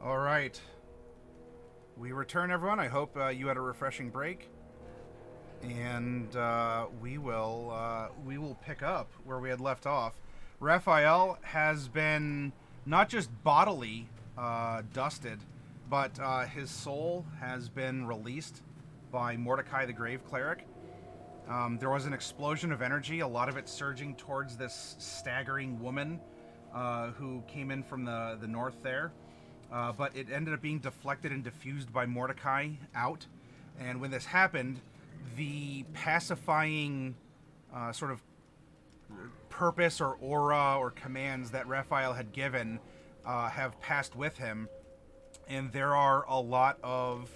All right. We return, everyone. I hope you had a refreshing break, and we will pick up where we had left off. Raphael has been not just bodily dusted, but his soul has been released by Mordecai the Grave Cleric. There was an explosion of energy, a lot of it surging towards this staggering woman who came in from the north there. But it ended up being deflected and diffused by Mordecai out. And when this happened, the pacifying sort of purpose or aura or commands that Raphael had given have passed with him. And there are a lot of...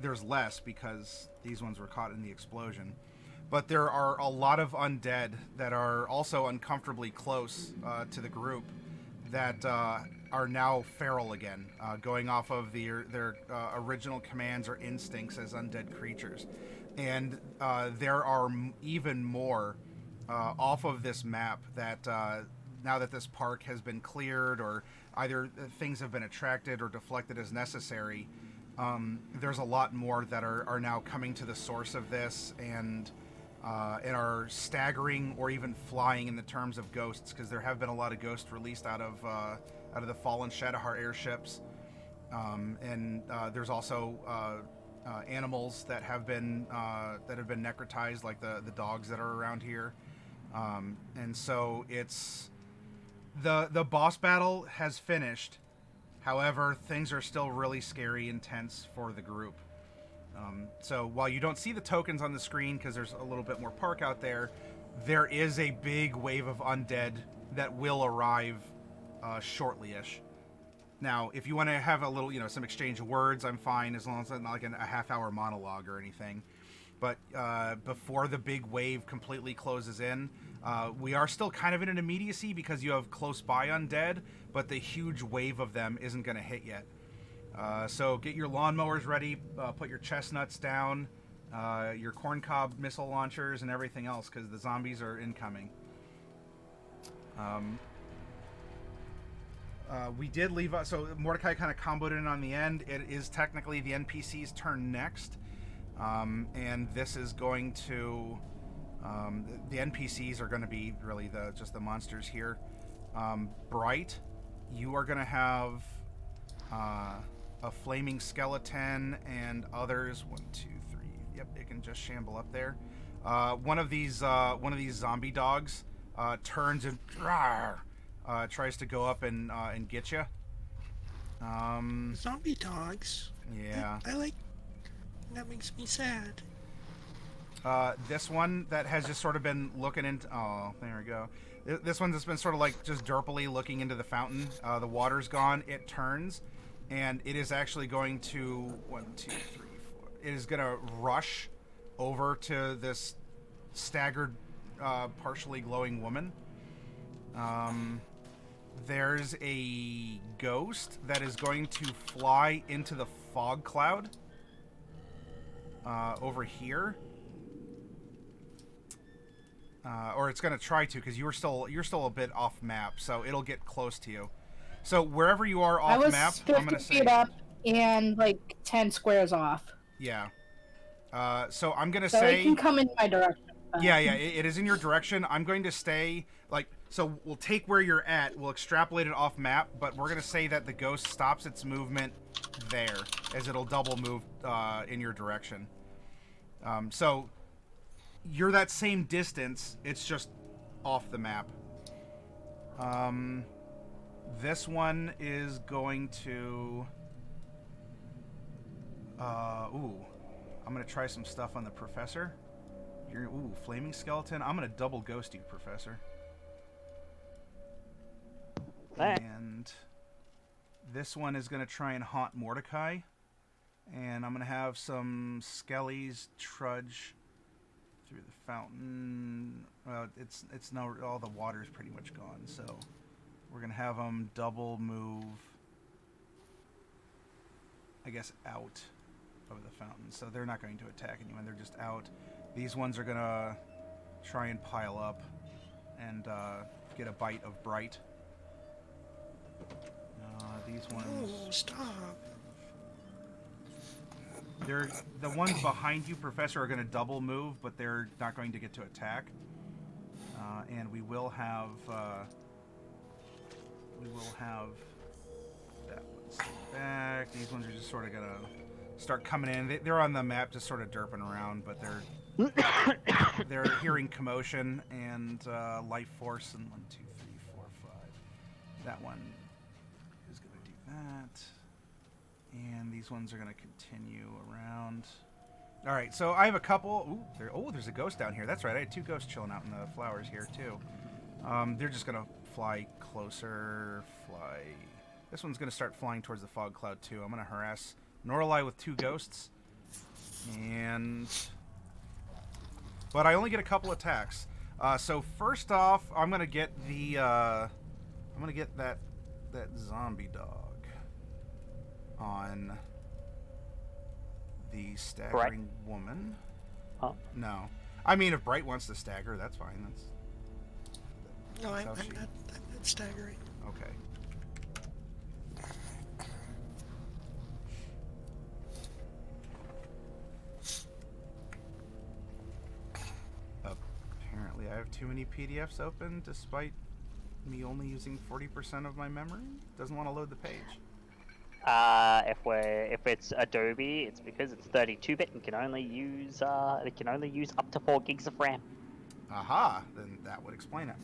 there's less because these ones were caught in the explosion. But there are a lot of undead that are also uncomfortably close to the group that are now feral again, going off of their original commands or instincts as undead creatures. And there are even more off of this map that now that this park has been cleared or either things have been attracted or deflected as necessary, there's a lot more that are now coming to the source of this and are staggering or even flying in the terms of ghosts, because there have been a lot of ghosts released out of the fallen Shadowheart airships, and there's also animals that have been necrotized, like the dogs that are around here, and so it's the boss battle has finished. However, things are still really scary and tense for the group. So while you don't see the tokens on the screen because there's a little bit more park out there, there is a big wave of undead that will arrive shortly-ish. Now, if you want to have a little, some exchange of words, I'm fine, as long as it's not like a half-hour monologue or anything. But before the big wave completely closes in, we are still kind of in an immediacy because you have close-by undead, but the huge wave of them isn't going to hit yet. So get your lawnmowers ready, put your chestnuts down, your corncob missile launchers, and everything else, because the zombies are incoming. We did leave... So Mordecai kind of comboed in on the end. It is technically the NPC's turn next. And this is going to... the NPCs are going to be really just the monsters here. Bright, you are going to have... a flaming skeleton and others. 1, 2, 3. Yep, it can just shamble up there. One of these zombie dogs turns and tries to go up and get you. Zombie dogs. Yeah. I like. That makes me sad. This one that has just sort of been looking into... Oh, there we go. This one that's been sort of like just derpily looking into the fountain. The water's gone. It turns. And it is actually going to... 1, 2, 3, 4. It is going to rush over to this staggered, partially glowing woman. There's a ghost that is going to fly into the fog cloud over here. Or it's going to try to, because you're still a bit off map, so it'll get close to you. So wherever you are off map, I'm going to say... 50 feet up and like 10 squares off. Yeah. So I'm going to say... So it can come in my direction. Yeah, it is in your direction. I'm going to stay, so we'll take where you're at, we'll extrapolate it off map, but we're going to say that the ghost stops its movement there, as it'll double move in your direction. So you're that same distance, it's just off the map. This one is going to... I'm going to try some stuff on the Professor. Flaming Skeleton. I'm going to double ghost you, Professor. And this one is going to try and haunt Mordecai. And I'm going to have some skellies trudge through the fountain. It's no... All the water's pretty much gone, so... We're going to have them double move, I guess, out of the fountain. So they're not going to attack anyone. They're just out. These ones are going to try and pile up and get a bite of Bright. these Oh, ones. stop. They're the ones behind you, Professor, are going to double move, but they're not going to get to attack. And we will have that one stay back. These ones are just sort of going to start coming in. They're on the map, just sort of derping around, but they're hearing commotion and life force. And 1, 2, 3, 4, 5. That one is going to do that. And these ones are going to continue around. All right, so I have a couple. There's a ghost down here. That's right. I had 2 ghosts chilling out in the flowers here, too. They're just going to fly closer. This one's going to start flying towards the fog cloud, too. I'm going to harass Norlai with 2 ghosts. But I only get a couple attacks. So first off, I'm going to get that zombie dog on the staggering woman. Huh? No. I mean, if Bright wants to stagger, that's fine. No, I'm how not she- staggering. Okay. Apparently I have too many PDFs open, despite me only using 40% of my memory. Doesn't want to load the page. If it's Adobe, it's because it's 32-bit and can only use it can only use up to 4 gigs of RAM. Aha! Then that would explain it.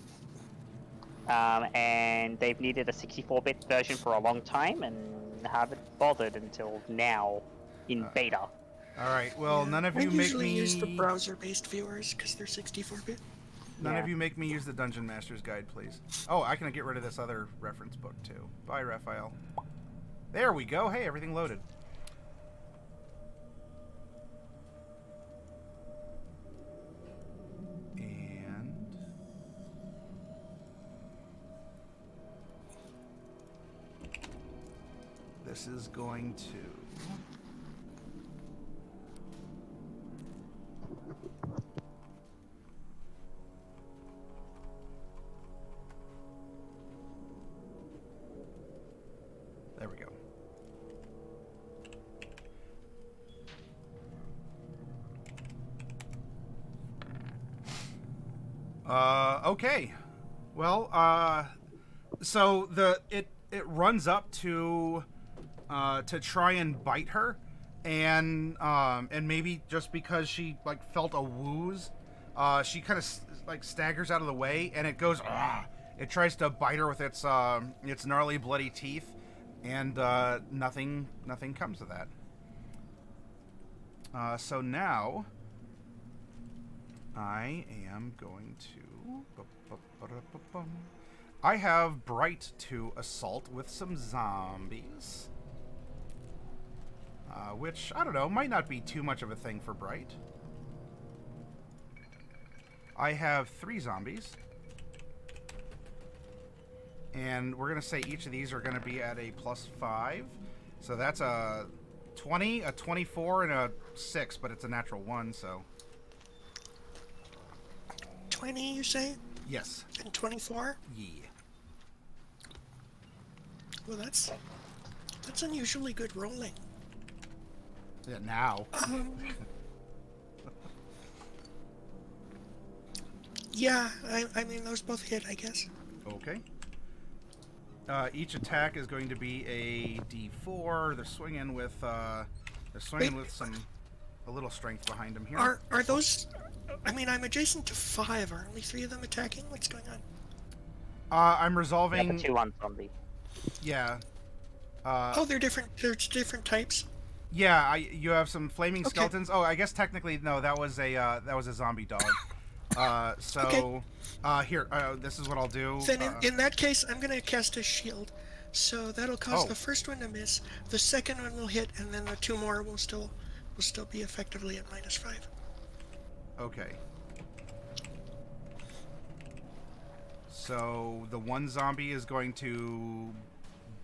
And they've needed a 64-bit version for a long time and haven't bothered until now in beta. Alright, well, Yeah, none of I you make usually me... use the browser-based viewers because they're 64-bit. None of Yeah. you make me use the Dungeon Master's Guide, please. Oh, I can get rid of this other reference book, too. Bye, Raphael. There we go. Hey, everything loaded. And... this is going to... there we go. Okay. Well, so it runs up to try and bite her, and maybe just because she like felt a wooze, she kind of like staggers out of the way, and it goes. It tries to bite her with its gnarly, bloody teeth, and nothing comes of that. So now I am going to. I have Bright to assault with some zombies. Which, I don't know, might not be too much of a thing for Bright. I have 3 zombies. And we're going to say each of these are going to be at a +5. So that's a 20, a 24, and a 6, but it's a natural 1, so... 20, you say? Yes. And 24? Yeah. Well, that's unusually good rolling. Yeah, now. Yeah, I mean, those both hit, I guess. Okay. Each attack is going to be a D4. They're swinging with a little strength behind them here. Are those... I mean, I'm adjacent to 5. Are only 3 of them attacking? What's going on? I'm Yeah, resolving. the 2-1 zombie. Yeah. Oh, they're different. There's different types. Yeah. You have some flaming Okay. skeletons. Oh, I guess technically no. That was a zombie dog. So here. This is what I'll do. Then in that case, I'm gonna cast a shield. So that'll cause the first one to miss, the second one will hit, and then the 2 more will still be effectively at -5. Okay. So the one zombie is going to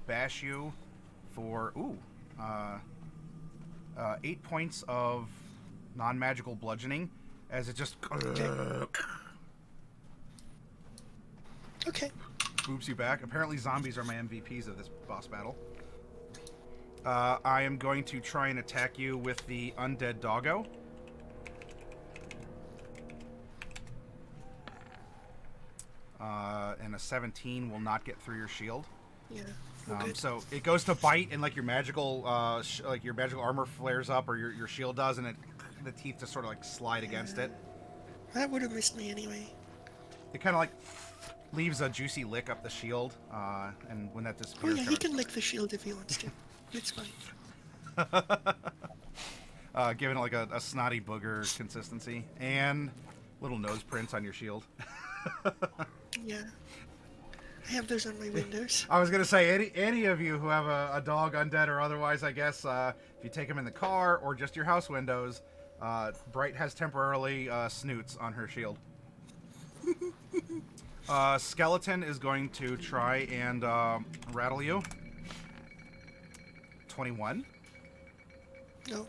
bash you for 8 points of non-magical bludgeoning, as it just. Okay. boops you back. Apparently zombies are my MVPs of this boss battle. I am going to try and attack you with the undead doggo. And a 17 will not get through your shield. Yeah. Good. So it goes to bite, and like your magical, your magical armor flares up, or your shield does, and the teeth just sort of like slide against it. That would have missed me anyway. It kind of like leaves a juicy lick up the shield, and when that Oh disappears, yeah, he can lick the shield if he wants to. It's fine. giving it like a snotty booger consistency, and little nose prints on your shield. Yeah. I have those on my windows. I was gonna say any of you who have a dog, undead or otherwise, I guess if you take them in the car or just your house windows, Bright has temporarily snoots on her shield. Skeleton is going to try and rattle you. 21. No,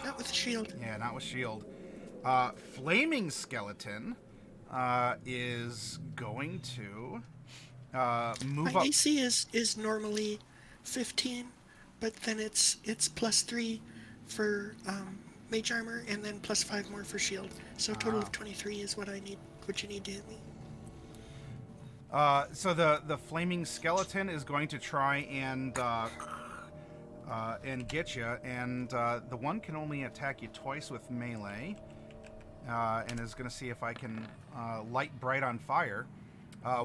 not with the shield. Yeah, not with shield. Flaming Skeleton is going to move My up. AC is normally 15, but then it's +3 for mage armor and then +5 more for shield. So a total of 23 is what I need. What you need to hit me. So the flaming skeleton is going to try and get you, and the one can only attack you twice with melee, and is going to see if I can light Bright on fire.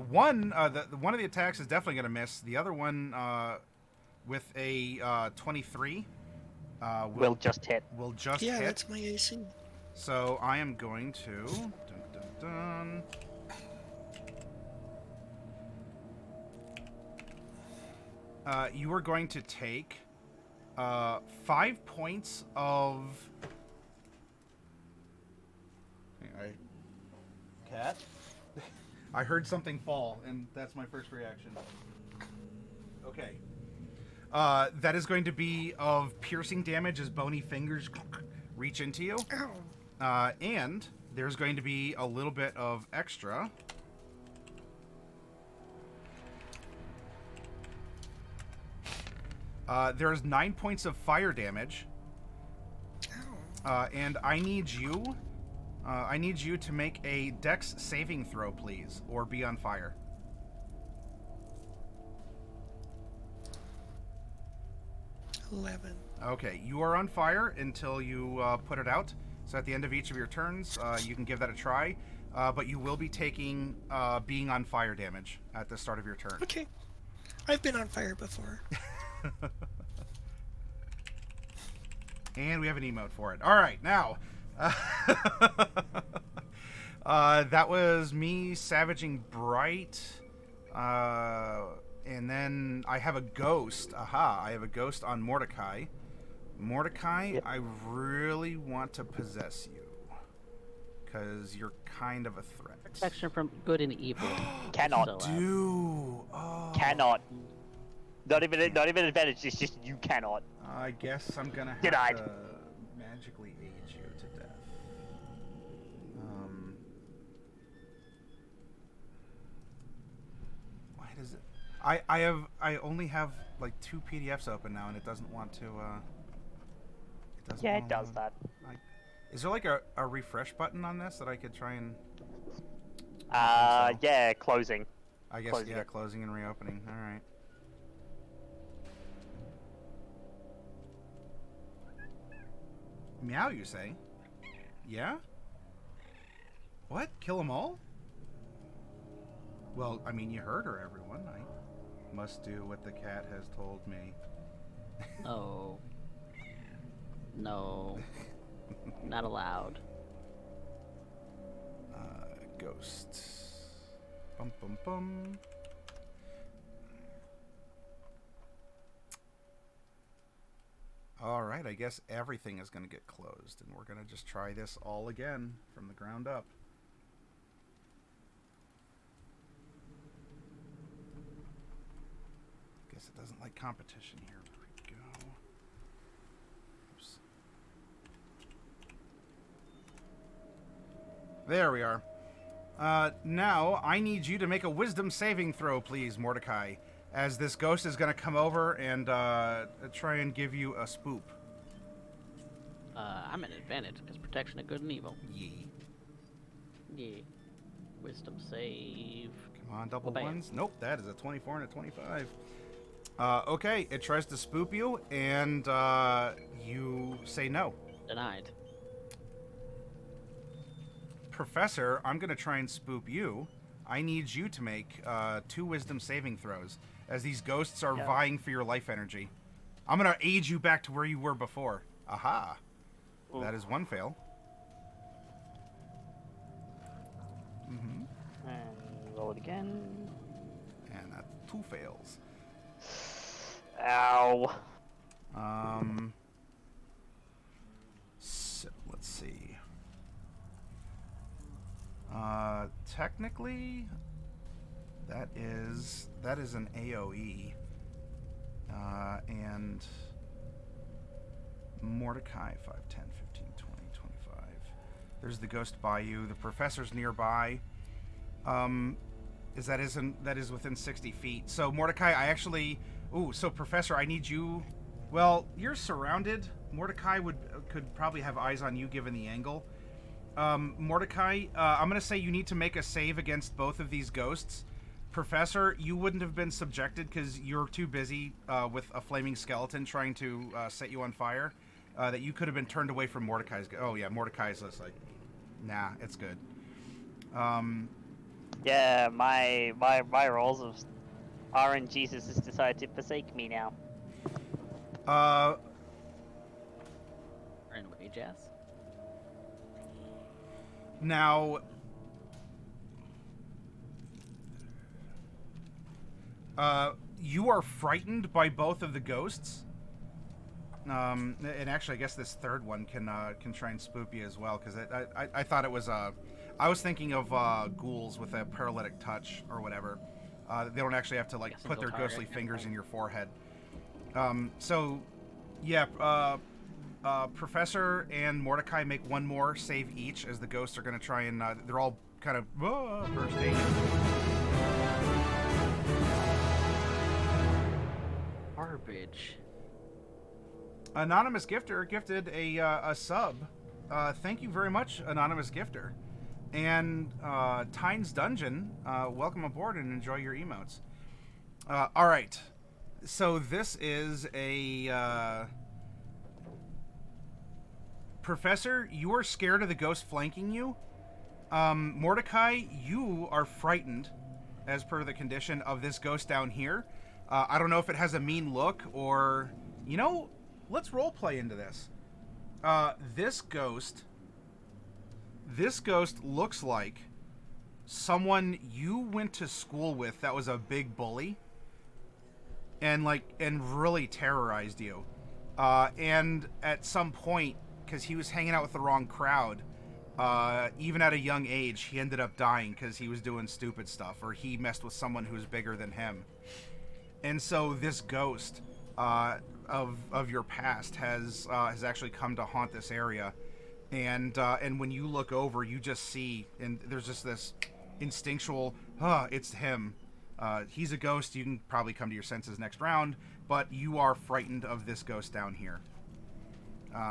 One of the attacks is definitely going to miss. The other one with a 23 Will just hit. will just Yeah, hit. that's my AC. So I am going to you are going to take 5 points of cat. I heard something fall, and that's my first reaction. Okay. That is going to be of piercing damage as bony fingers reach into you. Ow. And there's going to be a little bit of extra. There's 9 points of fire damage. Ow. And I need you to make a dex saving throw, please, or be on fire. 11. Okay, you are on fire until you put it out. So at the end of each of your turns, you can give that a try. But you will be taking being on fire damage at the start of your turn. Okay. I've been on fire before. And we have an emote for it. All right, now. That was me savaging Bright. And then I have a ghost. Aha, I have a ghost on Mordecai. Mordecai, Yep. I really want to possess you. Because you're kind of a threat. Protection from good and evil. Cannot. Still Oh. Cannot. Not even an advantage. It's just you cannot. I guess I'm gonna have Denied. to magically age you to death. Why does it? I only have like 2 PDFs open now, and it doesn't want to. Yeah, it wanna does load. that. Is there like a refresh button on this that I could try and? Yeah, closing. I guess Closing yeah, it. closing and reopening. All right. Meow, you say? Yeah? What? Kill them all? Well, I mean, you heard her, everyone. I must do what the cat has told me. No. No. Not allowed. Ghosts. Bum bum bum. Alright, I guess everything is going to get closed, and we're going to just try this all again from the ground up. Guess it doesn't like competition here. There we go. Oops. There we are. Now, I need you to make a wisdom saving throw, please, Mordecai, as this ghost is going to come over and try and give you a spoop. I'm at an advantage because protection of good and evil. Yee. Yeah. Wisdom save. Come on, double Bam. ones. Nope, that is a 24 and a 25. Okay, it tries to spoop you, and you say no. Denied. Professor, I'm going to try and spoop you. I need you to make 2 wisdom saving throws, as these ghosts are vying for your life energy. I'm going to aid you back to where you were before. Aha. Ooh. That is 1 fail. Mm-hmm. And roll it again. And that's 2 fails. Ow. So, let's see. Technically, that is an AoE. And Mordecai, 5, 10, 15, 20, 25. There's the ghost by you. The professor's nearby. That is within 60 feet. So Mordecai, I actually... Ooh, so Professor, I need you... Well, you're surrounded. Mordecai could probably have eyes on you given the angle. Mordecai, I'm going to say you need to make a save against both of these ghosts. Professor, you wouldn't have been subjected because you're too busy with a flaming skeleton trying to set you on fire. That you could have been turned away from Mordecai's... Oh, yeah, Mordecai's just like... Nah, it's good. Yeah, my rolls of RNGesus has decided to forsake me now. Earn wage ass. Now... you are frightened by both of the ghosts. And actually, I guess this third one can try and spook you as well, because I thought it was I was thinking of ghouls with a paralytic touch or whatever. They don't actually have to like put their ghostly fingers in your forehead. So, yeah, Professor and Mordecai make 1 more save each, as the ghosts are going to try and they're all kind of bursting. Garbage. Anonymous Gifter gifted a sub. Thank you very much, Anonymous Gifter. And Tyne's Dungeon, welcome aboard and enjoy your emotes. All right. So this is a... Professor, you are scared of the ghost flanking you. Mordecai, you are frightened, as per the condition, of this ghost down here. I don't know if it has a mean look or... You know... Let's roleplay into this. This ghost looks like someone you went to school with that was a big bully and really terrorized you. And at some point, because he was hanging out with the wrong crowd, even at a young age, he ended up dying because he was doing stupid stuff, or he messed with someone who was bigger than him. And so this ghost... of your past has actually come to haunt this area, and when you look over, you just see, and there's just this instinctual, it's him. He's a ghost. You can probably come to your senses next round, but you are frightened of this ghost down here.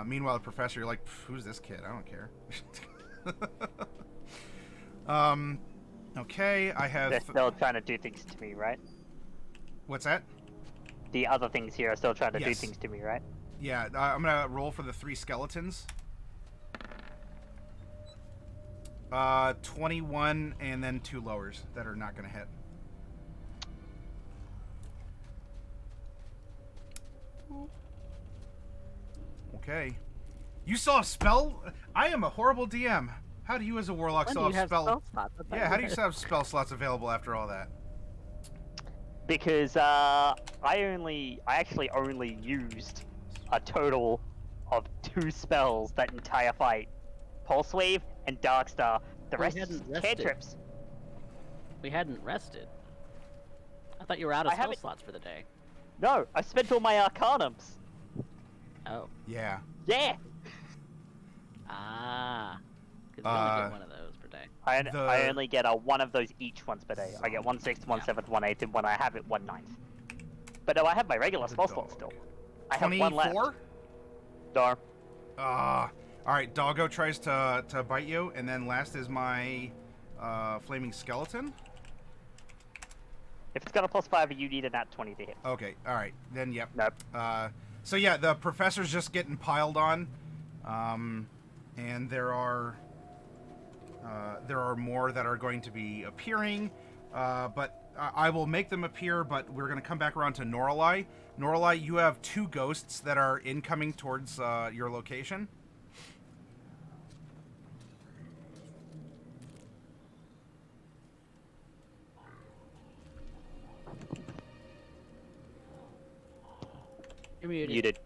Meanwhile, the Professor, you're like, who's this kid? I don't care. Okay, I have... They're still trying to do things to me, right? What's that? The other things here are still trying to do Yes. things to me, right? Yeah, I'm gonna roll for the 3 skeletons. 21 and then 2 lowers that are not gonna hit. Okay. You saw a spell? I am a horrible DM. How do you as a warlock When still do you have have spell slots? Yeah, how do you still have spell slots available after all that? Because I actually only used a total of 2 spells that entire fight. Pulse Wave and Darkstar. The We rest is hadn't rested. cantrips. We hadn't rested. I thought you were out of I spell haven't- slots for the day. No, I spent all my Arcanums. Oh. Yeah. Yeah. Ah. Because we only get one of those per day. I only get one of those each once per day. I get 1/6, 1/7, 1/8, and when I have it, 1/9. But no, I have my regular spell slot still. I have one left. 24? No. Alright, Doggo tries to bite you, and then last is my flaming skeleton. If it's got a +5, you need a nat 20 to hit. Okay, alright, then yep. Nope. So yeah, the professor's just getting piled on, and there are more that are going to be appearing, but I will make them appear, but we're going to come back around to Noralai. Noralai, you have 2 ghosts that are incoming towards your location. You're muted. Muted.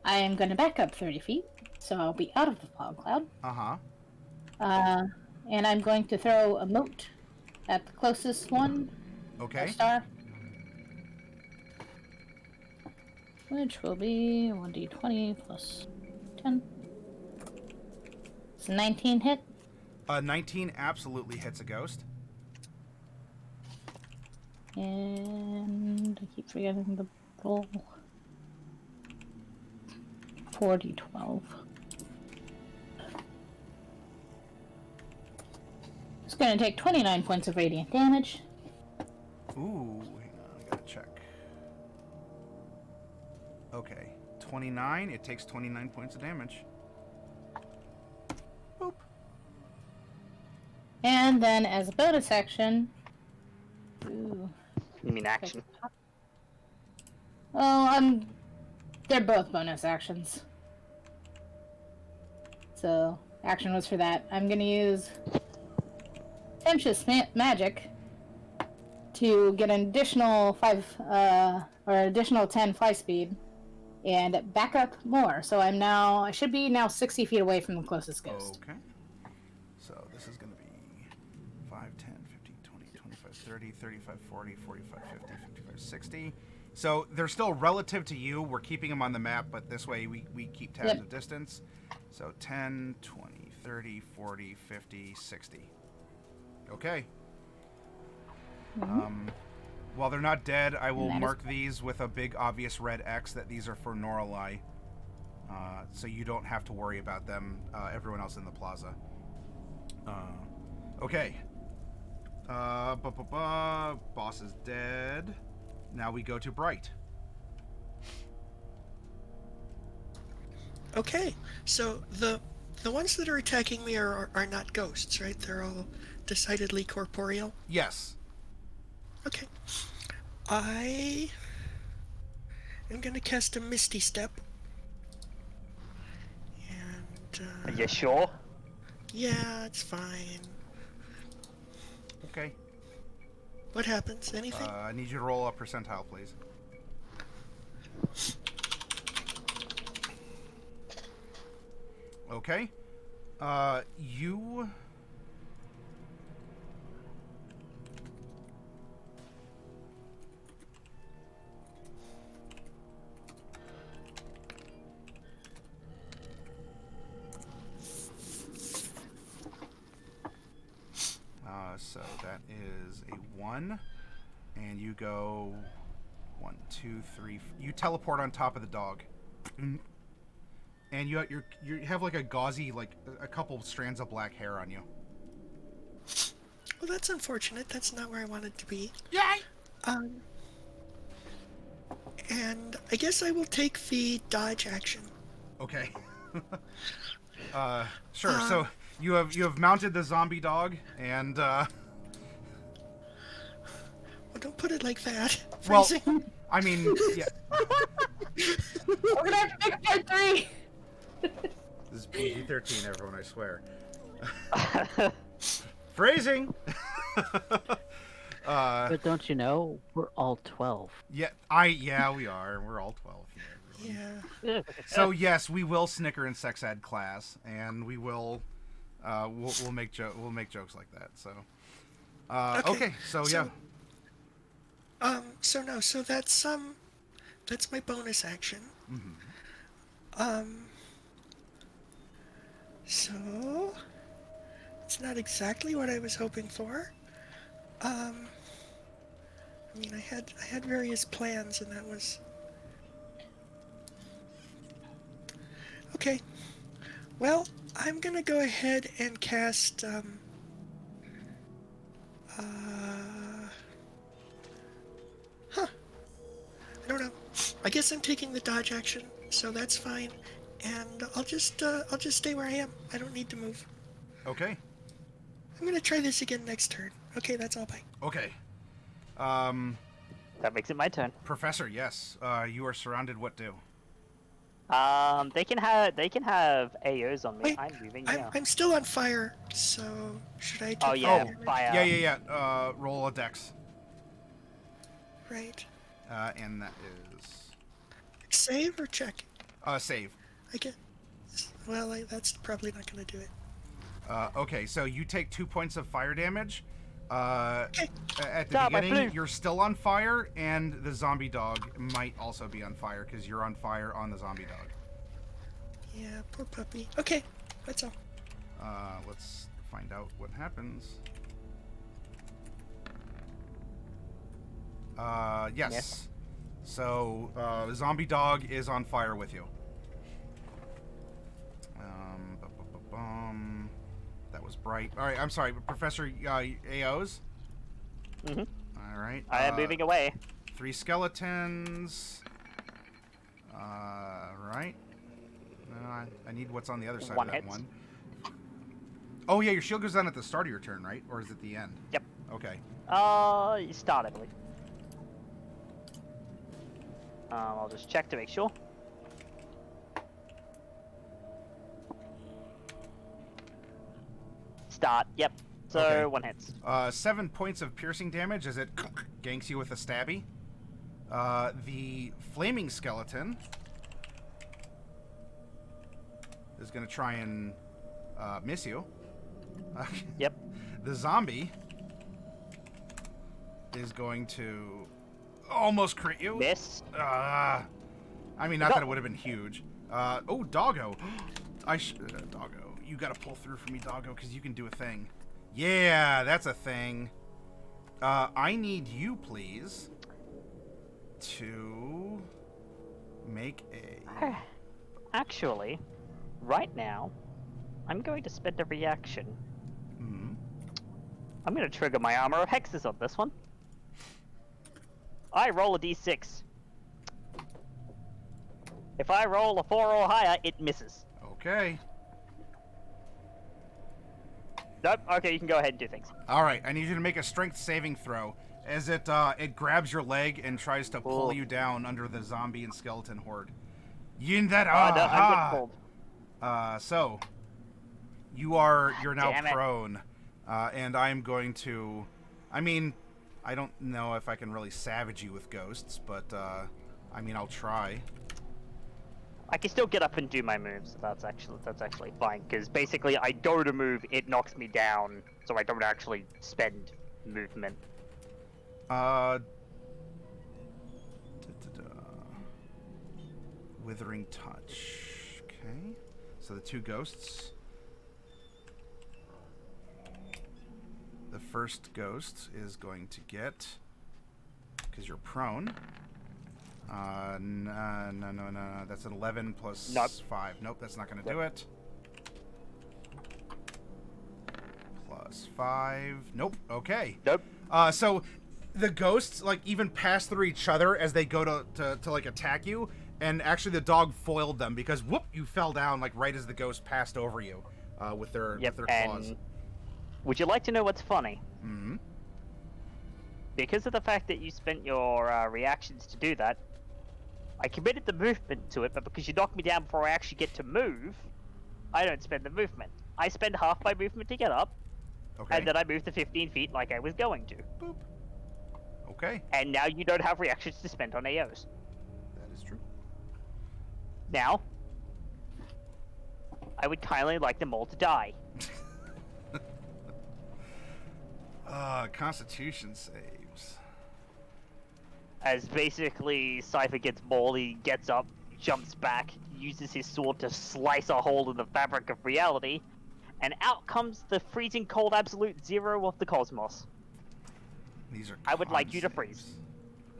I am going to back up 30 feet, so I'll be out of the fog cloud. And I'm going to throw a mote at the closest one. Okay. Star. Which will be 1d20 plus 10. It's a 19 hit. 19 absolutely hits a ghost. And I keep forgetting the roll. 4d12. It's going to take 29 points of radiant damage. Ooh, hang on, I gotta check. Okay, 29. It takes 29 points of damage. Boop. And then as a bonus action... Ooh. You mean action? Oh, they're both bonus actions. So, action was for that. I'm gonna use Temptress Magic to get an additional 10 fly speed and back up more. So I should be now 60 feet away from the closest ghost. Okay. So this is going to be 5, 10, 15, 20, 25, 30, 35, 40, 45, 50, 55, 60. So they're still relative to you. We're keeping them on the map, but this way we keep tabs of distance. So 10, 20, 30, 40, 50, 60. Okay. While they're not dead, I will mark these with a big obvious red X that these are for Noralai. So you don't have to worry about them, everyone else in the plaza. Okay. Boss is dead. Now we go to Bright. Okay, so the ones that are attacking me are not ghosts, right? They're all decidedly corporeal. Yes. Okay. I am going to cast a Misty Step. And, Are you sure? yeah, it's fine. Okay. What happens? Anything? I need you to roll a percentile, please. Okay. You... so that is a 1, and you go 1, 2, 3. You teleport on top of the dog, and you have like a gauzy, like a couple strands of black hair on you. Well, that's unfortunate. That's not where I wanted to be. Yay! And I guess I will take the dodge action. Okay. Sure. So you have mounted the zombie dog, and Well, don't put it like that. well, Phrasing. I mean, yeah. We're gonna have to make part 3! This is PG-13, everyone. I swear. Phrasing. But don't you know, we're all 12. Yeah, we are. We're all 12 here. Yeah. So yes, we will snicker in sex ed class, and we will we'll make jokes like that. So okay. So yeah. So that's my bonus action. Mm-hmm. So, it's not exactly what I was hoping for. I mean, I had various plans, and that was... Okay. Well, I'm gonna go ahead and cast, I don't know. I guess I'm taking the dodge action, so that's fine. And I'll just stay where I am. I don't need to move. Okay. I'm gonna try this again next turn. Okay, that's all. Bye. Okay. That makes it my turn. Professor, yes. You are surrounded. What do? They can have AOs on me. Wait, I'm moving now. I'm still on fire, so should I take Oh yeah, fire? fire. Yeah. Roll a dex. Right. And that is Save or check? save. I get. Well, that's probably not gonna do it. Okay, so you take 2 points of fire damage. Okay. At the Stop, I beginning, flew. you're still on fire, and the zombie dog might also be on fire because you're on fire on the zombie dog. Yeah, poor puppy. Okay, that's all. Let's find out what happens. Yes. Yes. So, the zombie dog is on fire with you. That was bright. All right, I'm sorry, Professor AOs. Mhm. All right. I am moving away. 3 skeletons. Right. I need what's on the other side One of that hit. one. Oh yeah, your shield goes down at the start of your turn, right? Or is it the end? Yep. Okay. You start, I believe. I'll just check to make sure. Start. Yep. So Okay. 1 hits. 7 points of piercing damage as it ganks you with a stabby. The flaming skeleton is going to try and miss you. Yep. The zombie is going to almost crit you. Miss. I mean, not that it would have been huge. Oh, Doggo. Doggo. You got to pull through for me, Doggo, because you can do a thing. Yeah, that's a thing. I need you, please, to make a... Actually, right now, I'm going to spend a reaction. Hmm. I'm going to trigger my armor of hexes on this one. I roll a d6. If I roll a 4 or higher, it misses. Okay. Nope. Okay, you can go ahead and do things. All right, I need you to make a strength saving throw as it grabs your leg and tries to pull Cool. you down under the zombie and skeleton horde. Yin that No, I'm getting ah. pulled. So you're now Damn it. prone, and I'm going to. I mean, I don't know if I can really savage you with ghosts, but I mean, I'll try. I can still get up and do my moves. So that's actually fine. Because basically, I go to move, it knocks me down, so I don't actually spend movement. Withering touch. Okay. So the 2 ghosts. The first ghost is going to get, because you're prone. No. That's an 11 plus Nope. 5. Nope, that's not going to do it. Plus 5. Nope. Okay. Nope. So the ghosts like even pass through each other as they go to like attack you, and actually the dog foiled them because whoop, you fell down like right as the ghost passed over you with their claws. And would you like to know what's funny? Mm-hmm. Because of the fact that you spent your reactions to do that, I committed the movement to it, but because you knocked me down before I actually get to move, I don't spend the movement. I spend half my movement to get up, Okay. and then I move to 15 feet like I was going to. Boop. Okay. And now you don't have reactions to spend on AOs. That is true. Now, I would kindly like them all to die. Constitution saves. As basically Cypher gets mauled, he gets up, jumps back, uses his sword to slice a hole in the fabric of reality, and out comes the freezing cold absolute zero of the cosmos. These are. I would con like you to saves. freeze.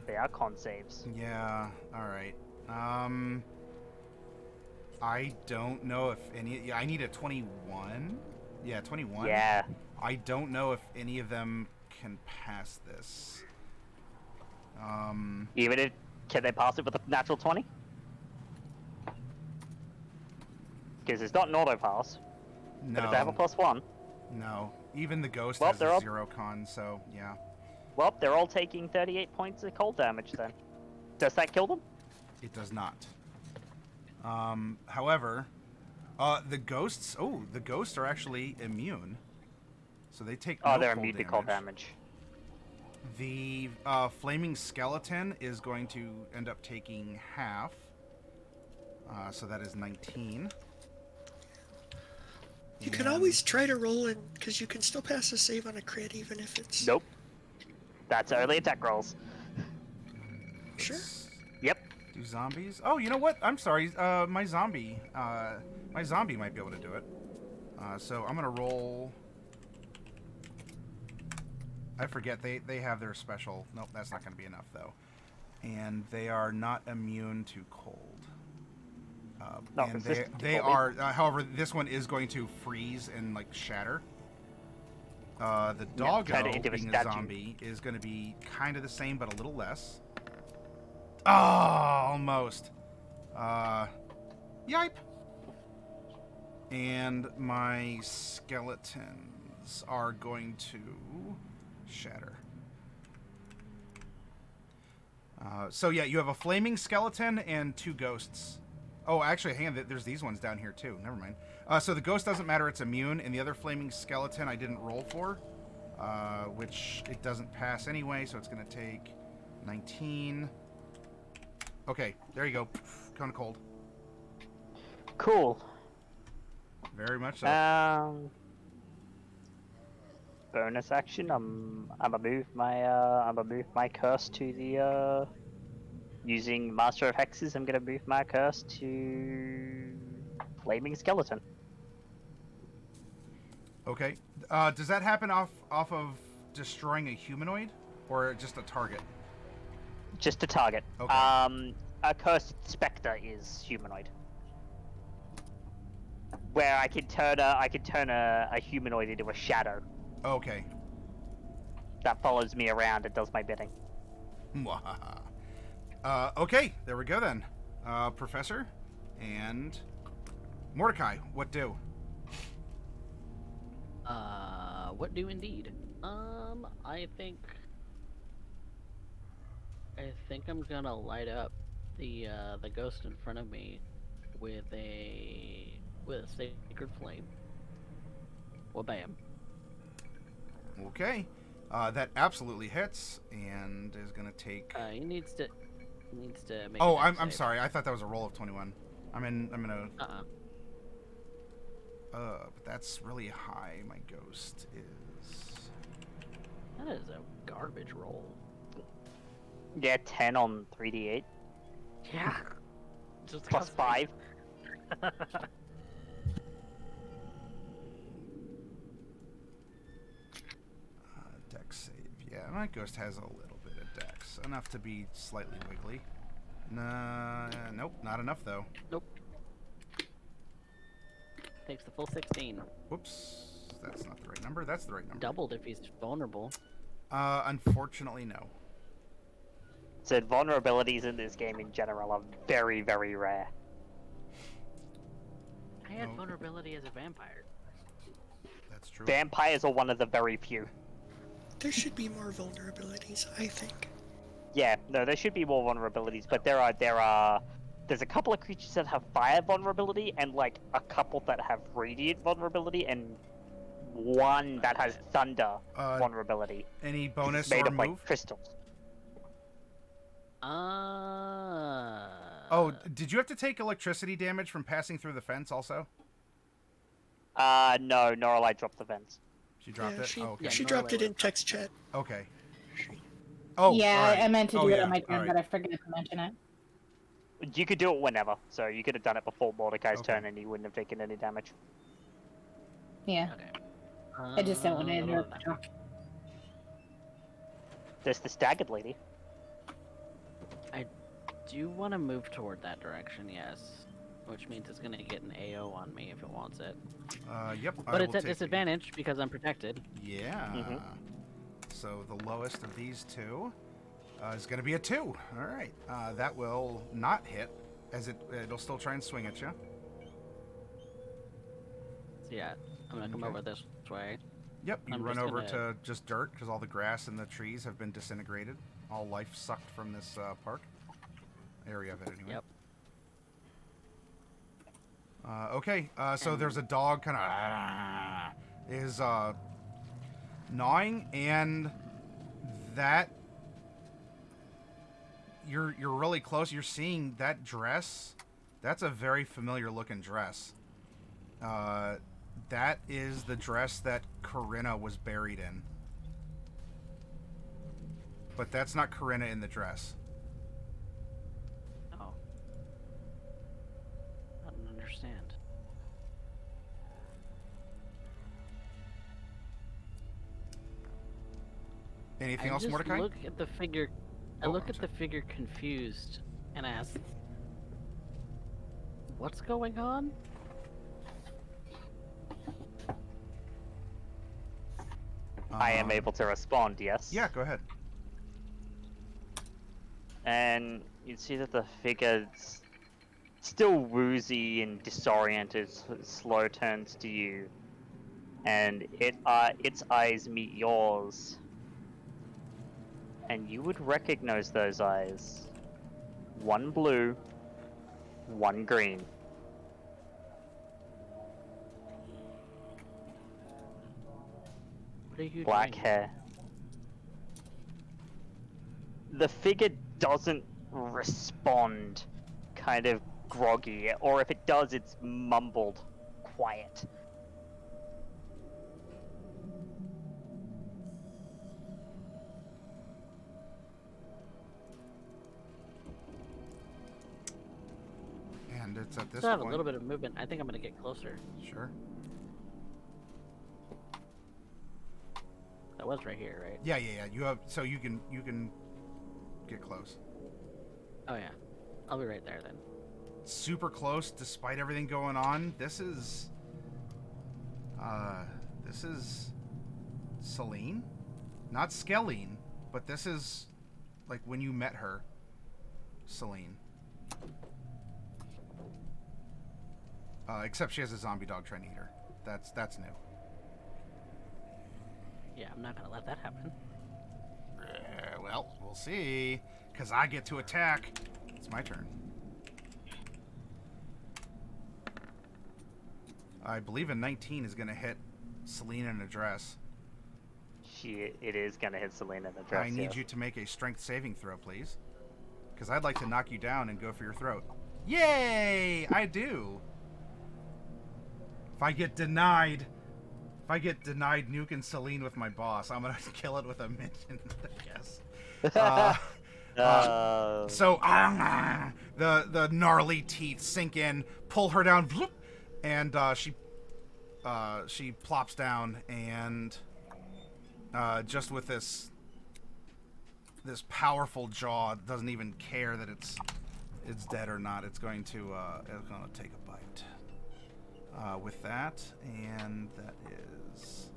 They are con saves. Yeah. All right. I don't know if any. Yeah, I need a 21. Yeah, 21. Yeah. I don't know if any of them can pass this. Even if can they pass it with a natural 20? Because it's not an auto pass. But if they have a No. +1, No. Even the ghost Well, has they're a all- 0 con, so yeah. well, they're all taking 38 points of cold damage then. Does that kill them? It does not. However, the ghosts. Oh, the ghosts are actually immune, so they take no they're cold immune to cold damage. The flaming skeleton is going to end up taking half. So that is 19. You can And- always try to roll in, because you can still pass a save on a crit, even if it's... Nope. That's early attack rolls. Sure. Yep. Do zombies? Oh, you know what? I'm sorry. My zombie might be able to do it. So I'm gonna roll. I forget they have their special. Nope, that's not gonna be enough though. And they are not immune to cold. Not And resistant to they cold, are. However, this one is going to freeze and like shatter. The doggo, turn it into a being a statue. zombie, is going to be kind of the same, but a little less. Oh, almost. Yipe. And my skeletons are going to shatter. So yeah, you have a flaming skeleton and 2 ghosts. Oh, actually, hang on. There's these ones down here too. Never mind. So the ghost doesn't matter; it's immune. And the other flaming skeleton I didn't roll for, which it doesn't pass anyway. So it's going to take 19. Okay, there you go. Kind of cold. Cool. Very much so. Bonus action. I'm gonna move my curse to the using Master of Hexes. I'm gonna move my curse to Flaming Skeleton. Okay. Does that happen off of destroying a humanoid, or just a target? Just a target. Okay. A cursed specter is humanoid. Where I can turn a humanoid into a shadow Okay. that follows me around and does my bidding. Okay, there we go then. Professor and Mordecai, what do? What do indeed? I think I'm gonna light up the ghost in front of me with a sacred flame. Well, bam. Okay. That absolutely hits and is gonna take. He needs to make. Oh, a dex I'm save. sorry. I thought that was a roll of 21. I'm gonna. But that's really high. My ghost is. That is a garbage roll. Yeah, 10 on 3d8 Yeah. Just plus 5. Dex save. Yeah, my ghost has a little bit of dex, enough to be slightly wiggly. Nah, nope, not enough though. Nope. Takes the full 16. Whoops, that's not the right number. That's the right number. Doubled if he's vulnerable. Unfortunately, no. So vulnerabilities in this game in general are very, very rare. I had Oh. vulnerability as a vampire. That's true. Vampires are one of the very few. There should be more vulnerabilities, I think. Yeah, no, there should be more vulnerabilities, but there's a couple of creatures that have fire vulnerability, and like a couple that have radiant vulnerability, and one that has thunder vulnerability. Any bonus made or of move? like crystals. Oh, did you have to take electricity damage from passing through the fence also? No, Noralai dropped the vents. She dropped Yeah, it? she, Oh, okay. Yeah, she no, dropped like- it in text chat. Okay. Oh, yeah, all right. I meant to Oh, do it yeah, on my all turn, right. but I forgot to mention it. You could do it whenever, so you could have done it before Mordecai's Okay. turn and he wouldn't have taken any damage. Yeah. Okay. I just don't want to interrupt the talk. There's the staggered lady. Do you want to move toward that direction? Yes. Which means it's going to get an AO on me if it wants it. Yep. I But will it's at take disadvantage because I'm protected. Yeah. Mhm. So the lowest of these two is going to be a 2. All right. That will not hit, as it'll still try and swing at you. So yeah, I'm going to come Okay. over this way. Yep. You I'm run just over gonna- to just dirt because all the grass and the trees have been disintegrated. All life sucked from this park area of it anyway. Yep. Okay. So there's a dog kind of is gnawing, and that you're really close. You're seeing that dress. That's a very familiar looking dress. That is the dress that Corinna was buried in. But that's not Corinna in the dress. Oh. I don't understand. Anything I else, just Mordecai? look at the figure. I Oh, look I'm at the sorry. figure confused and ask, "What's going on?" I am able to respond, yes? Yeah, go ahead. And you see that the figure's still woozy and disoriented, slow turns to you. And its eyes meet yours. And you would recognize those eyes. One blue, one green. What are you Black doing? hair. The figure doesn't respond, kind of groggy, or if it does, it's mumbled, quiet. And it's at this Still have point. a little bit of movement. I think I'm gonna get closer. Sure. That was right here, right? Yeah. You have so you can get close. Oh yeah. I'll be right there then. Super close, despite everything going on. This is Celine, not Skelline, but this is like when you met her, Celine. Except she has a zombie dog trying to eat her. That's new. Yeah, I'm not gonna let that happen. Well, we'll see. Because I get to attack. It's my turn. I believe a 19 is going to hit Celine in a dress. It is gonna hit Selena in the dress. I need yes. you to make a strength saving throw, please. Because I'd like to knock you down and go for your throat. Yay! I do. If I get denied nuking Celine with my boss, I'm going to kill it with a minion, I guess. So the gnarly teeth sink in, pull her down, bloop, and she plops down, and just with this powerful jaw, doesn't even care that it's dead or not. It's going to take a bite with that, and that is.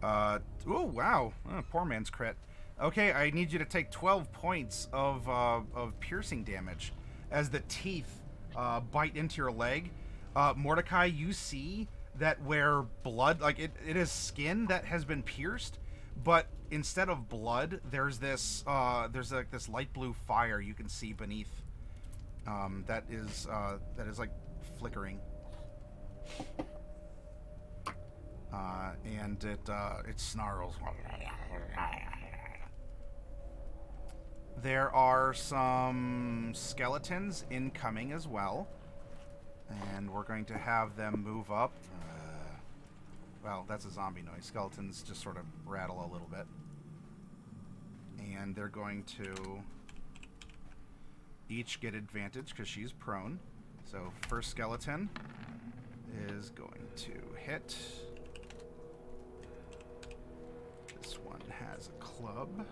Oh, wow. Poor man's crit. Okay, I need you to take 12 points of piercing damage as the teeth bite into your leg. Mordecai, you see that where blood, like it is skin that has been pierced, but instead of blood, there's this like this light blue fire you can see beneath. That is like flickering. And it snarls. There are some skeletons incoming as well, and we're going to have them move up. Well, that's a zombie noise. Skeletons just sort of rattle a little bit. And they're going to each get advantage because she's prone. So first skeleton is going to hit. This one has a club.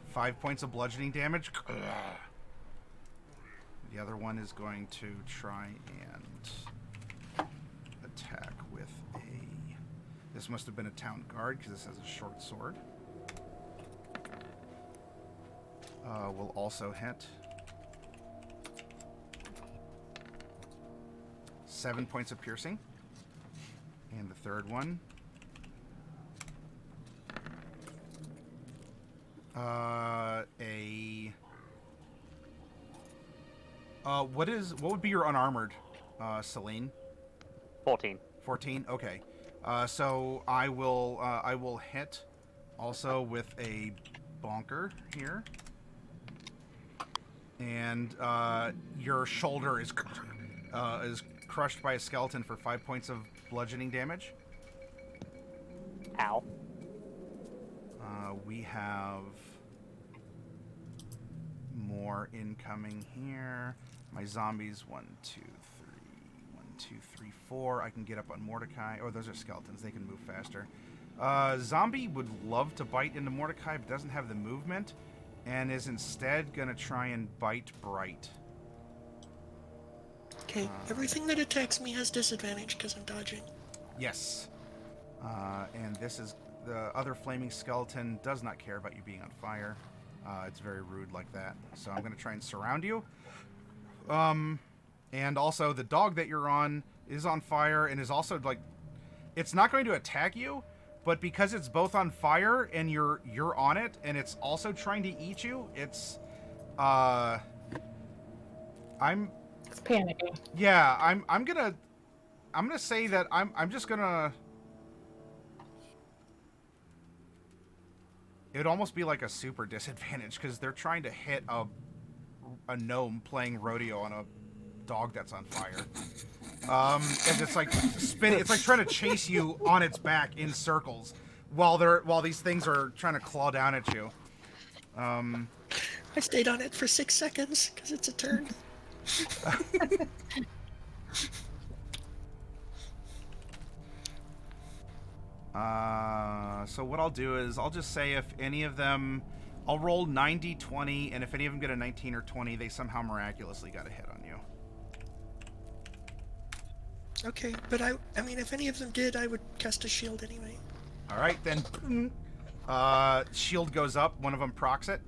5 points of bludgeoning damage. The other one is going to try and attack with a... This must have been a town guard because this has a short sword. Will also hit. 7 points of piercing. And the third one. What would be your unarmored, Celine? 14. 14. Okay. So I will hit also with a bonker here, and your shoulder is crushed by a skeleton for 5 points of bludgeoning damage. Ow. We have more incoming here. My zombies, 1, 2, 3, 1, 2, 3, 4. I can get up on Mordecai. Oh, those are skeletons. They can move faster. Zombie would love to bite into Mordecai, but doesn't have the movement, and is instead going to try and bite Bright. Okay, everything that attacks me has disadvantage because I'm dodging. Yes. And this is... The other flaming skeleton does not care about you being on fire. It's very rude like that. So I'm going to try and surround you. And also, the dog that you're on is on fire and is also, like... It's not going to attack you, but because it's both on fire and you're on it, and it's also trying to eat you, it's... It's panicking. Yeah, I'm gonna say that I'm just gonna... It would almost be like a super disadvantage because they're trying to hit a gnome playing rodeo on a dog that's on fire. And it's like spinning. It's like trying to chase you on its back in circles while these things are trying to claw down at you. I stayed on it for 6 seconds because it's a turn. So what I'll do is I'll just say if any of them... I'll roll 90, 20, and if any of them get a 19 or 20, they somehow miraculously got a hit on you. Okay, but I mean, if any of them did, I would cast a shield anyway. All right, then. Shield goes up. One of them procs it.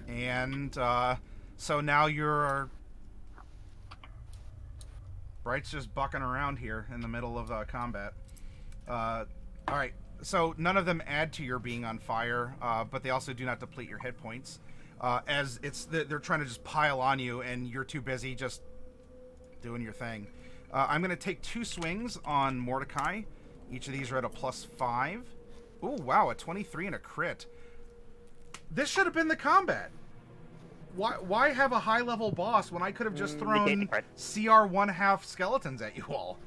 And so now you're... Bright's just bucking around here in the middle of combat. All right. So none of them add to your being on fire, but they also do not deplete your hit points. As they're trying to just pile on you, and you're too busy just doing your thing. I'm going to take 2 swings on Mordecai. Each of these are at a +5. Ooh, wow, a 23 and a crit. This should have been the combat. Why have a high-level boss when I could have just thrown CR 1/2 skeletons at you all?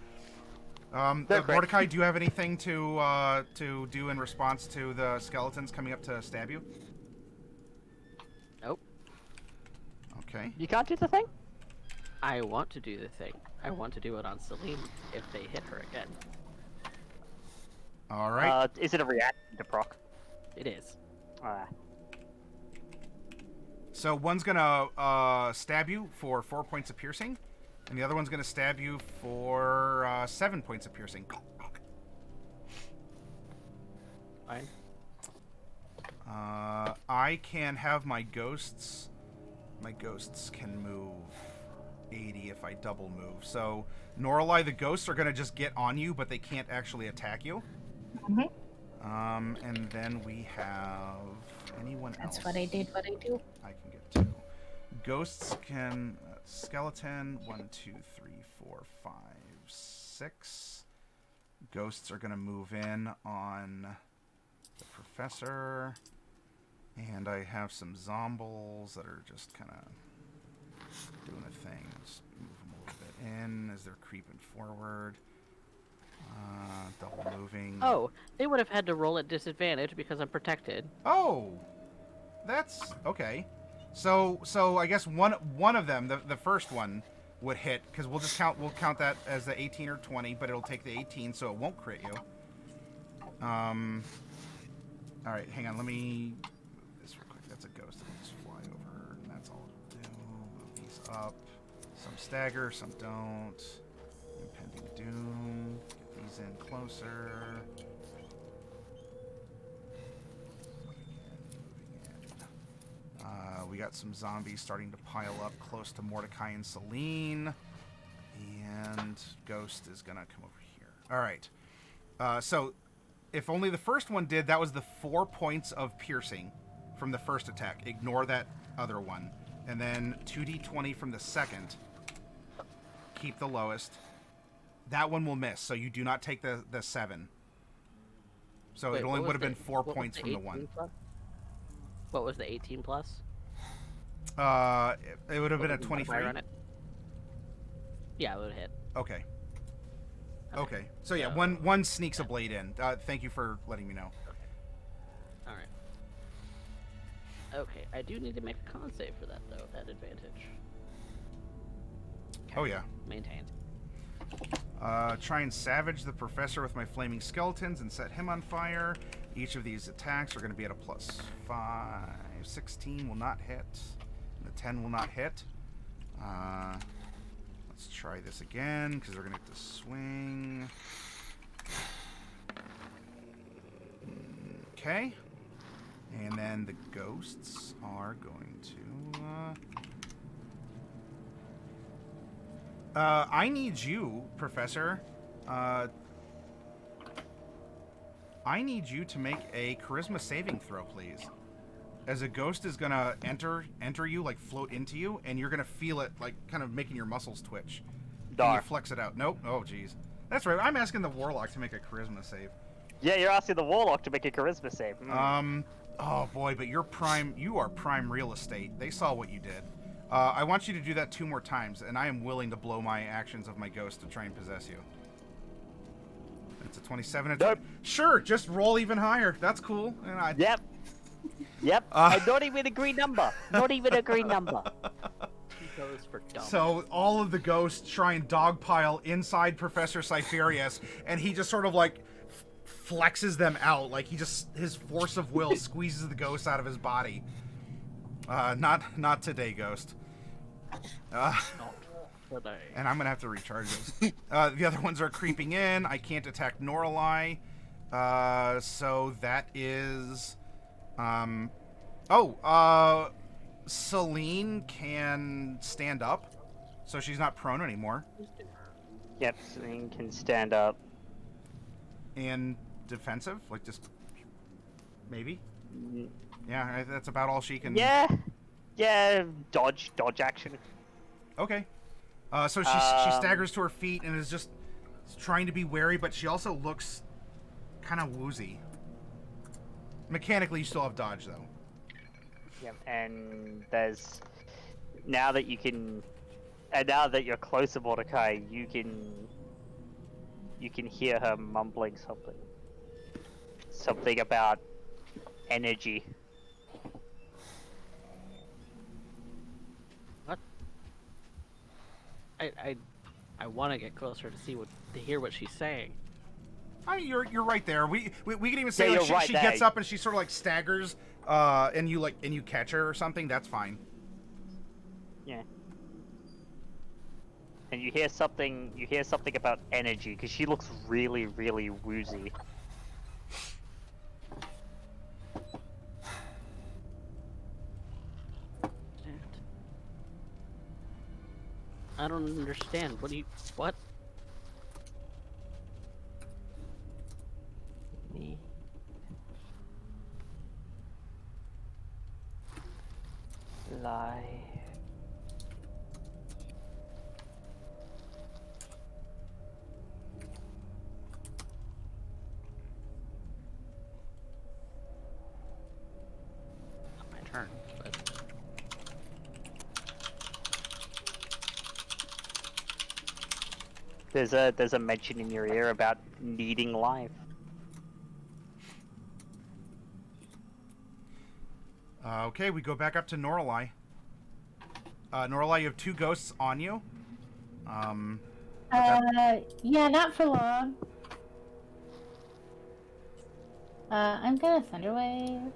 Mordecai, do you have anything to do in response to the skeletons coming up to stab you? Nope. Okay. You can't do the thing? I want to do the thing. I want to do it on Celine if they hit her again. All right. Is it a reaction to proc? It is. So one's gonna stab you for 4 points of piercing, and the other one's gonna stab you for 7 points of piercing. Fine. I can have my ghosts. My ghosts can move 80 if I double move. So Norlai, the ghosts are gonna just get on you, but they can't actually attack you. Mm-hmm. And then we have anyone else. That's what I did. What I do. I can get 2. Ghosts can skeleton 1, 2, 3, 4, 5, 6. Ghosts are gonna move in on the professor, and I have some zombies that are just kind of doing a thing. Just move them a little bit again as they're creeping forward. Double moving. Oh, they would have had to roll at disadvantage because I'm protected. Oh, that's okay. So I guess one of them, the first one, would hit because we'll count that as the 18 or 20, but it'll take the 18, so it won't crit you. All right, hang on. Let me move this real quick. That's a ghost. It'll just fly over, and that's all it'll do. Move these up. Some stagger, some don't. Impending doom. Get these in closer. We got some zombies starting to pile up close to Mordecai and Celine. And Ghost is going to come over here. All right. So if only the first one did, that was the 4 points of piercing from the first attack. Ignore that other one. And then 2d20 from the second. Keep the lowest. That one will miss, so you do not take the 7. So Wait, it only what would have was been the- 4 what was points the from the 18 one. plus? What was the 18 plus? It would have been a If I 23. run it? Yeah, it would hit. Okay. Okay. So yeah, one sneaks a blade in. Thank you for letting me know. All right. Okay, I do need to make a con save for that though, at advantage. Oh yeah. Maintained. Try and savage the professor with my flaming skeletons and set him on fire. Each of these attacks are going to be at a +5. 16 will not hit. And the 10 will not hit. Let's try this again, because we're going to get to swing. Okay. And then the ghosts are going to... I need you, Professor. I need you to make a charisma saving throw, please. As a ghost is gonna enter you, like float into you, and you're gonna feel it, like kind of making your muscles twitch. And you Dark. flex it out. Nope. Oh, jeez. That's right. I'm asking the warlock to make a charisma save. Yeah, you're asking the warlock to make a charisma save. Oh boy, but you are prime real estate. They saw what you did. I want you to do that 2 more times, and I am willing to blow my actions of my ghost to try and possess you. It's a 27. Nope. Sure, just roll even higher. That's cool. And Yep. Yep. And not even a green number. Not even a green number. He goes for dumb. So all of the ghosts try and dogpile inside Professor Cypherius, and he just sort of like flexes them out. Like his force of will squeezes the ghosts out of his body. Not today, Ghost. Not today. And I'm gonna have to recharge this. The other ones are creeping in. I can't attack Norlai. So that is... Celine can stand up. So she's not prone anymore. Yep, Celine can stand up. And defensive? Like just... Maybe? Yeah, that's about all she can... Yeah. Yeah, dodge action. Okay. So she staggers to her feet and is just trying to be wary, but she also looks kind of woozy. Mechanically, you still have dodge, though. Yep, and there's... Now that you can... And now that you're close to Mordecai, you can hear her mumbling something. Something about energy. What? I want to get closer to hear what she's saying. I mean, you're right there. We can even say Yeah, like, you're right she there. gets up and she sort of like staggers, and you catch her or something. That's fine. Yeah. And you hear something about energy, because she looks really, really woozy. I don't understand. What? Lie. Not my turn, but... There's a mention in your ear about needing life. Okay, we go back up to Norlai. Norlai, you have 2 ghosts on you. Yeah, not for long. I'm gonna Thunderwave.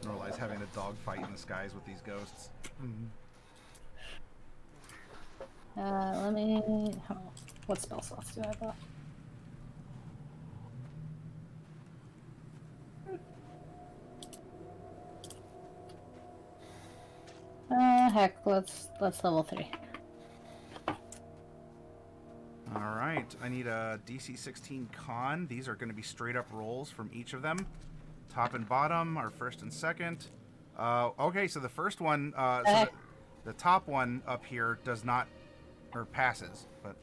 Norlai's having a dog fight in the skies with these ghosts. Let me. Oh, what spell slots do I have left? Heck, let's level 3. All right, I need a DC 16 con. These are going to be straight up rolls from each of them. Top and bottom are first and second. Okay, so the first one, the top one up here does not, or passes, but...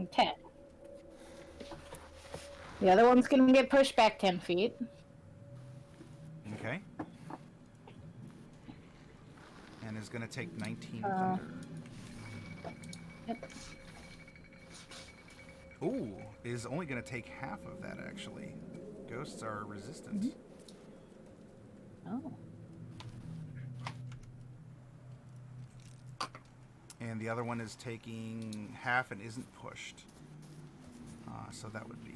Okay. The other one's gonna get pushed back 10 feet. Okay. And is going to take 19 thunder. Yep. Ooh, is only going to take half of that, actually. Ghosts are resistant. Oh. And the other one is taking half and isn't pushed. So that would be...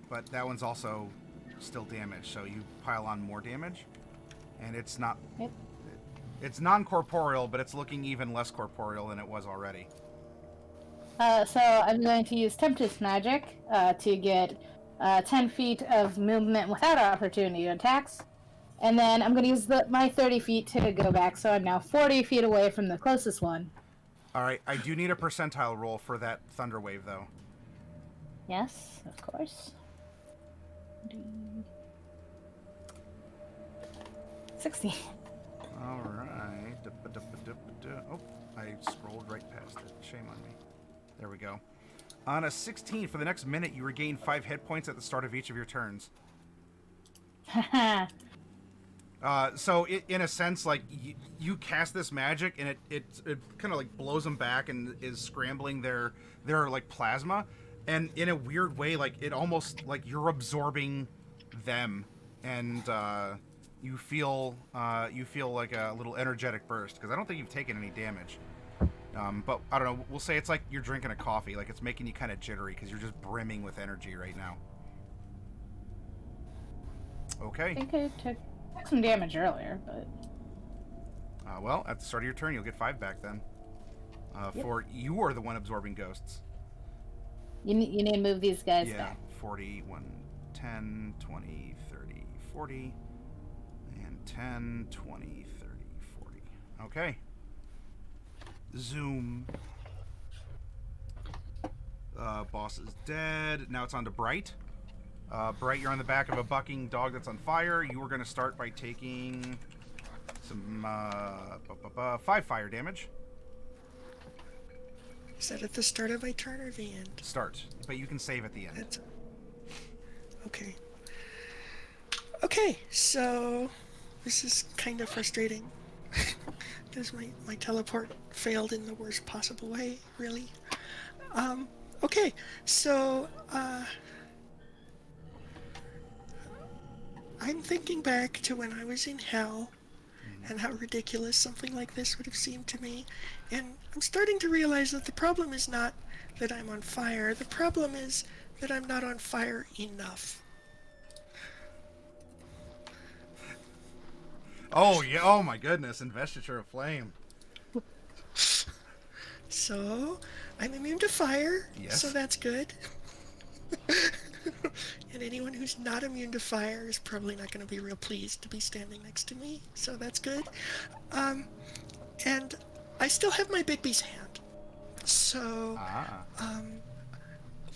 But that one's also still damaged, so you pile on more damage. And it's not... Yep. It's non-corporeal, but it's looking even less corporeal than it was already. So I'm going to use Tempest Magic to get 10 feet of movement without opportunity attacks. And then I'm going to use my 30 feet to go back, so I'm now 40 feet away from the closest one. Alright, I do need a percentile roll for that Thunder Wave, though. Yes, of course. 60. Alright. Oh, I scrolled right past it. Shame on me. There we go. On a 16, for the next minute, you regain 5 hit points at the start of each of your turns. So in a sense, like, you cast this magic, and it kind of like blows them back and is scrambling their like plasma, and in a weird way, like it almost like you're absorbing them, and you feel like a little energetic burst, because I don't think you've taken any damage. But I don't know. We'll say it's like you're drinking a coffee, like it's making you kind of jittery because you're just brimming with energy right now. Okay. I think I took some damage earlier, but... Well, at the start of your turn, you'll get 5 back then. Yep. For you are the one absorbing ghosts. You need to move these guys Yeah, back. 40, 1, 10, 20, 30, 40, and 10, 20, 30, 40. Okay. Zoom. Boss is dead. Now it's on to Bright. Bright, you're on the back of a bucking dog that's on fire. You were going to start by taking some 5 fire damage. Is that at the start of my turn or the end? Start, but you can save at the end. That's... Okay. Okay, so this is kind of frustrating because my teleport failed in the worst possible way, really. Okay, so I'm thinking back to when I was in hell and how ridiculous something like this would have seemed to me, and I'm starting to realize that the problem is not that I'm on fire, the problem is that I'm not on fire enough. Oh, yeah. Oh, my goodness. Investiture of Flame. So, I'm immune to fire, Yes. so that's good. And anyone who's not immune to fire is probably not going to be real pleased to be standing next to me, so that's good. And I still have my Bigby's hand. So,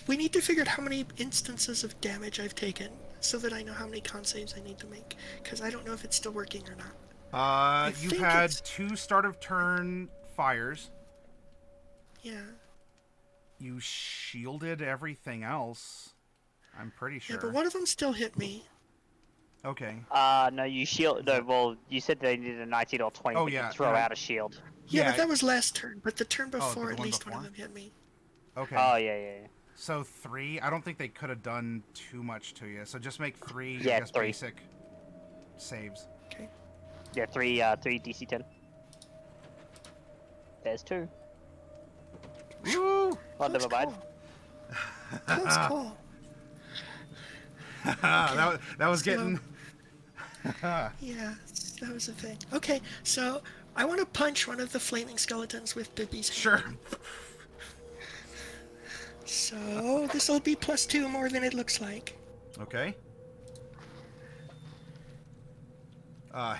we need to figure out how many instances of damage I've taken so that I know how many con saves I need to make, because I don't know if it's still working or not. You've had 2 start of turn fires. Yeah. You shielded everything else. I'm pretty sure. Yeah, but one of them still hit me. Okay. No, you shield. No, well, you said they needed a 19 or 20. Oh, but yeah, you throw yeah. out a shield. Yeah, Yeah. but that was last turn. But the turn but before, the at one least one of before? them hit me. Okay. Oh yeah. So 3. I don't think they could have done too much to you. So just make 3. Yeah, I guess 3. basic saves. Okay. Yeah, 3 DC 10. There's 2. Woo! Oh, never mind. Close call. that was So- getting. Yeah, that was the thing. Okay, so I want to punch one of the flaming skeletons with Bibby's hand. Sure. So this will be +2 more than it looks like. Okay.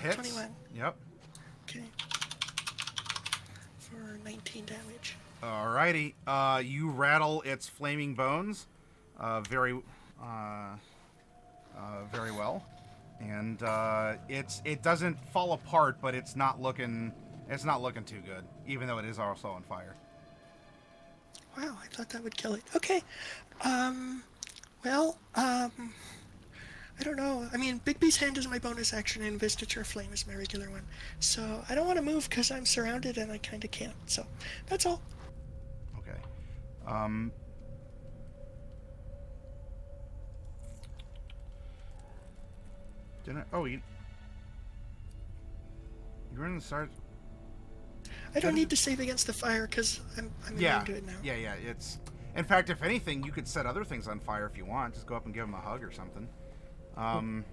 Hits. 21. Yep. Okay. For 19 damage. Alrighty. You rattle its flaming bones, very well, and it doesn't fall apart, but it's not looking too good, even though it is also on fire. Wow, I thought that would kill it. Okay. I don't know. I mean, Bigby's hand is my bonus action, and Investiture Flame is my regular one. So I don't want to move because I'm surrounded and I kind of can't. So that's all. Okay. Didn't I? Oh, you were in the start. I don't need to save against the fire because I'm immune to it now. Yeah. It's. In fact, if anything, you could set other things on fire if you want. Just go up and give them a hug or something. Well,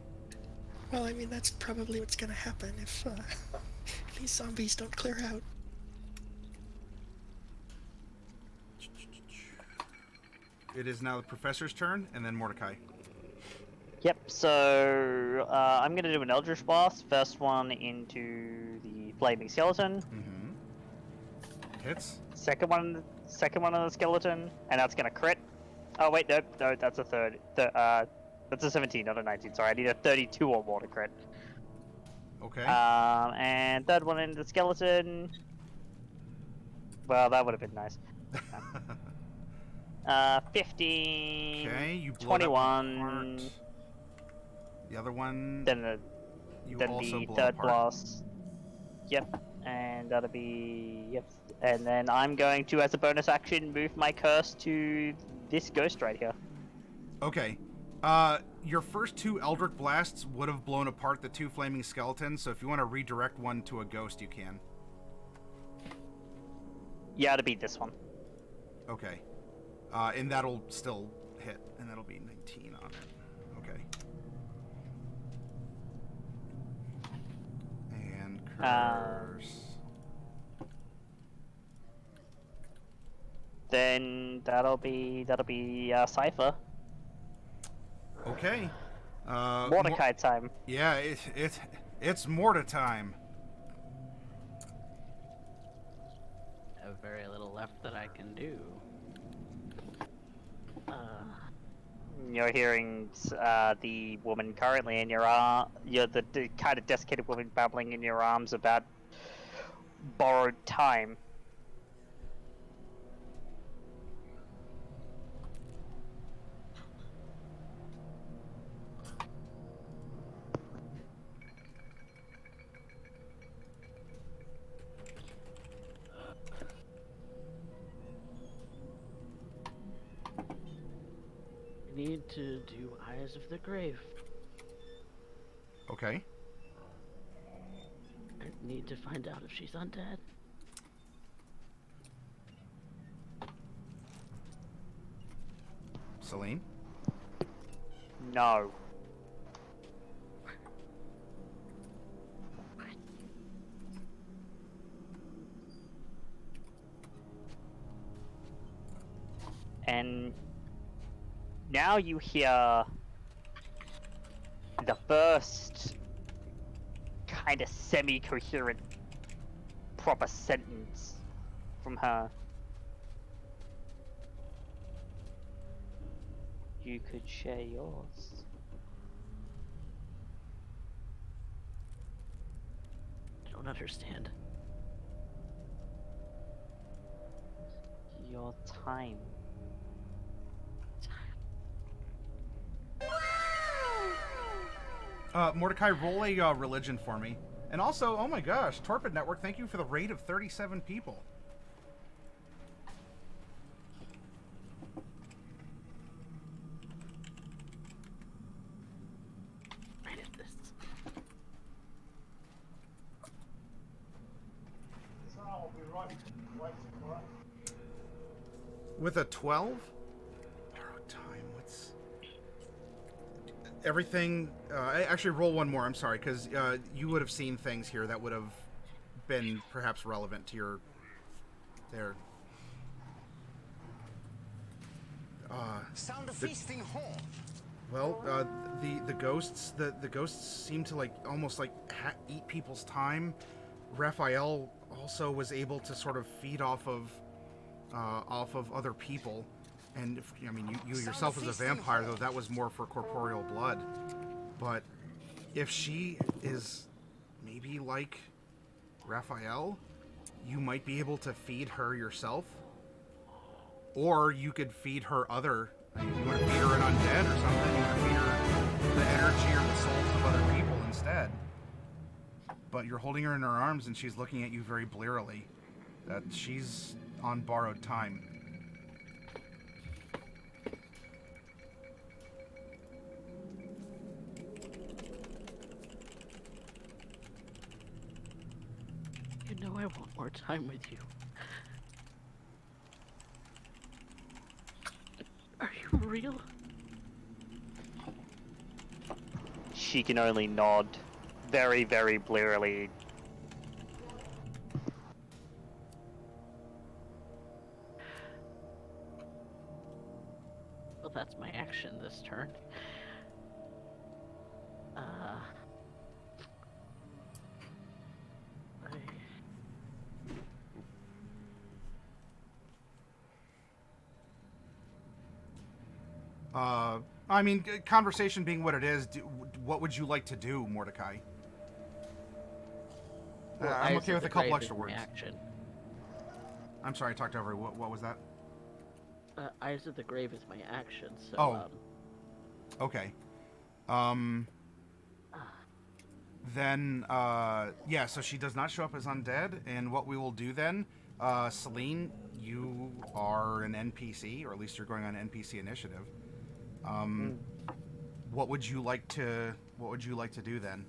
I mean, that's probably what's going to happen if these zombies don't clear out. It is now the professor's turn, and then Mordecai. Yep, so I'm gonna do an Eldritch Blast. First one into the Flaming Skeleton. Mm-hmm. Hits. Second one on the skeleton, and that's gonna crit. Oh wait, no, that's a third. That's a 17, not a 19. Sorry, I need a 32 or more to crit. Okay. And third one into the skeleton. Well, that would have been nice. 15. Okay, you blow that one 21. apart. The other one. Then you then also the blow third apart. blast. Yep, and that'll be yep. And then I'm going to, as a bonus action, move my curse to this ghost right here. Okay. Your first 2 Eldritch Blasts would have blown apart the 2 flaming skeletons, so if you want to redirect one to a ghost, you can. Yeah, it'll be this one. Okay. And that'll still hit, and that'll be 19 on it. Okay. And curse. Then that'll be Cypher. Okay. Mordecai time. Yeah, it's Morta time. I have very little left that I can do. You're hearing the woman currently in your you're the kind of desiccated woman babbling in your arms about borrowed time. Need to do Eyes of the Grave. Okay. I need to find out if she's undead. Celine? No. And now you hear the first kind of semi-coherent proper sentence from her. You could share yours. I don't understand. Your time. Mordecai, roll a religion for me. And also, oh my gosh, Torpid Network, thank you for the raid of 37 people. Right at this. With a 12? Borrowed time, what's... Everything... actually, roll one more, I'm sorry, because you would have seen things here that would have been perhaps relevant to your... There. Sound of feasting home. Well, the ghosts the ghosts seem to like almost like eat people's time. Raphael also was able to sort of feed off of other people, and if, I mean you yourself as a vampire, though that was more for corporeal blood. But if she is maybe like Raphael, you might be able to feed her yourself, or you could feed her other. You want to feed her an undead or something. You want to feed her the energy or the souls of other people instead. But you're holding her in her arms and she's looking at you very blearily. That she's on borrowed time. You know I want more time with you. Are you real? She can only nod very, very blearily. Well, that's my action this turn. I mean, conversation being what it is, what would you like to do, Mordecai? Well, I'm Eyes okay of with the a couple Grave extra is my words. action. I'm sorry, I talked over you. What was that? Eyes of the Grave is my action, so, Oh. Okay. Then, yeah, so she does not show up as undead, and what we will do then, Celine, you are an NPC, or at least you're going on NPC initiative. What would you like to do then?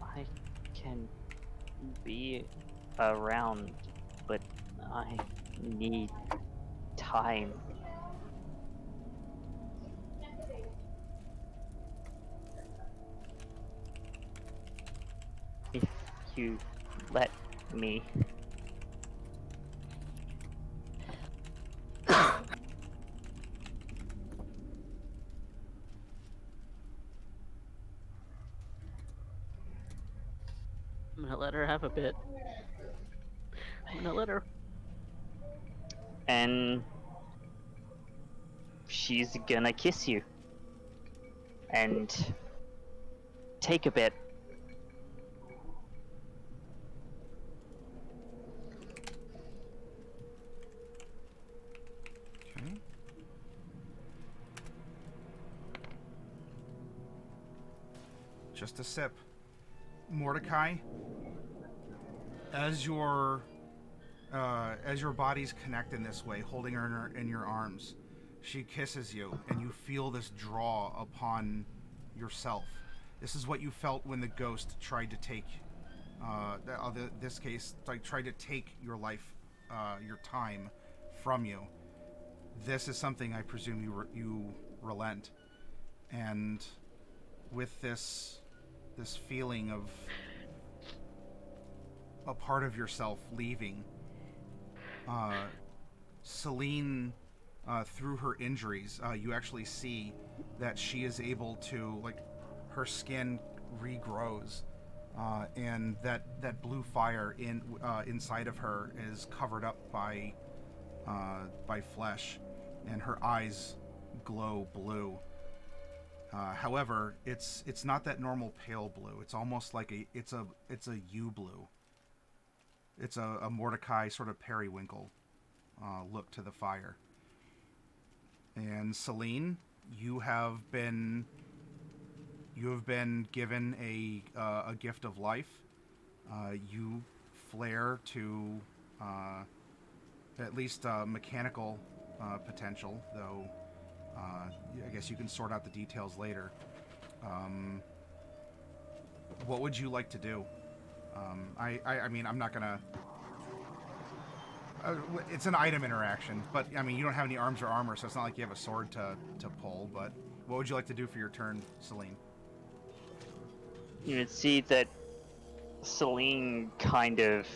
I can be around, but I need time. If you let me. I'm gonna let her have a bit. I'm gonna let her. And she's gonna kiss you. And take a bit. Okay. Just a sip. Mordecai, as your bodies connect in this way, holding her in your arms, she kisses you, and you feel this draw upon yourself. This is what you felt when the ghost tried to take, this case, like tried to take your life, your time, from you. This is something I presume you relent, and with this feeling of a part of yourself leaving, Celine, through her injuries, you actually see that she is able to, like, her skin regrows, and that blue fire inside of her is covered up by flesh, and her eyes glow blue. However, it's not that normal pale blue. It's almost like it's a U blue. It's a Mordecai sort of periwinkle look to the fire. And Celine, you have been given a gift of life. You flare to at least mechanical potential, though I guess you can sort out the details later. What would you like to do? I mean, I'm not gonna. It's an item interaction, but I mean, you don't have any arms or armor, so it's not like you have a sword to pull. But what would you like to do for your turn, Celine? You would see that Celine kind of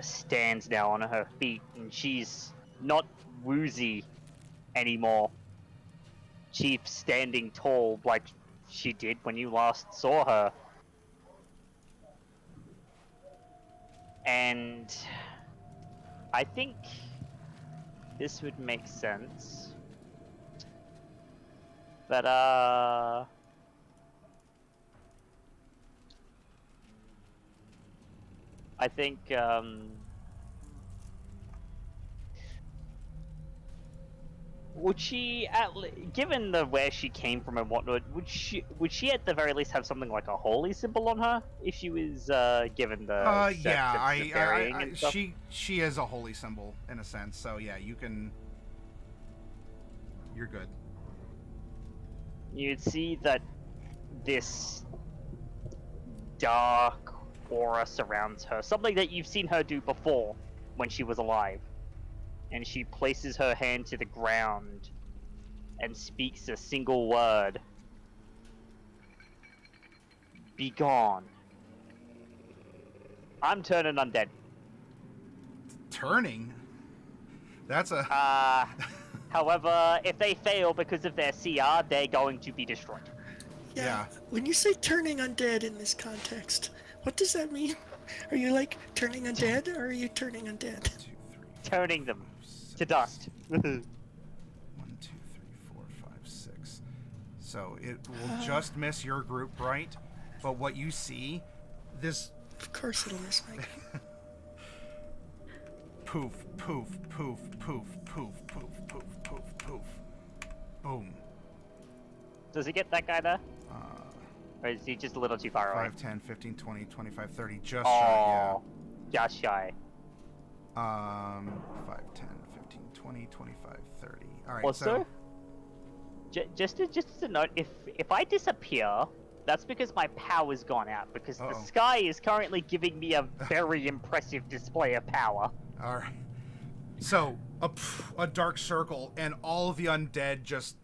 stands now on her feet, and she's not woozy anymore. She's standing tall like she did when you last saw her. And I think this would make sense. But I think would she, given the where she came from and whatnot, would she at the very least have something like a holy symbol on her if she was given the Yeah, burying and stuff? she is a holy symbol in a sense. So yeah, you're good. You'd see that this dark aura surrounds her, something that you've seen her do before when she was alive. And she places her hand to the ground and speaks a single word. Be gone. I'm turning undead. Turning? That's a... However, if they fail because of their CR, they're going to be destroyed. Yeah. When you say turning undead in this context, what does that mean? Are you like turning undead, or are you turning undead? 2, 3, 4, Turning them 5, to dust. 1, 2, 3, 4, 5, 6. So it will just miss your group, right? But what you see, this... Of course it'll miss Mike. Poof, poof, poof, poof, poof, poof, poof, poof, poof. Boom. Does he get that guy there? Or is he just a little too far away? 5, 10, 15, 20, 25, 30. Just Oh, shy, yeah. just shy. 5, 10, 15, 20, 25, 30. All right, Also, just a note, if I disappear, that's because my power's gone out, because the sky is currently giving me a very impressive display of power. All right. So, a dark circle, and all of the undead just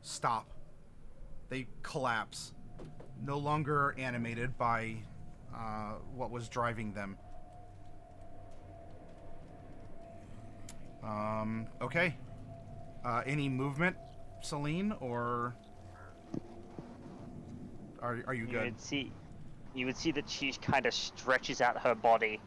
stop. They collapse. No longer animated by what was driving them. Okay. Any movement, Celine, or are you good? You would see that she kind of stretches out her body.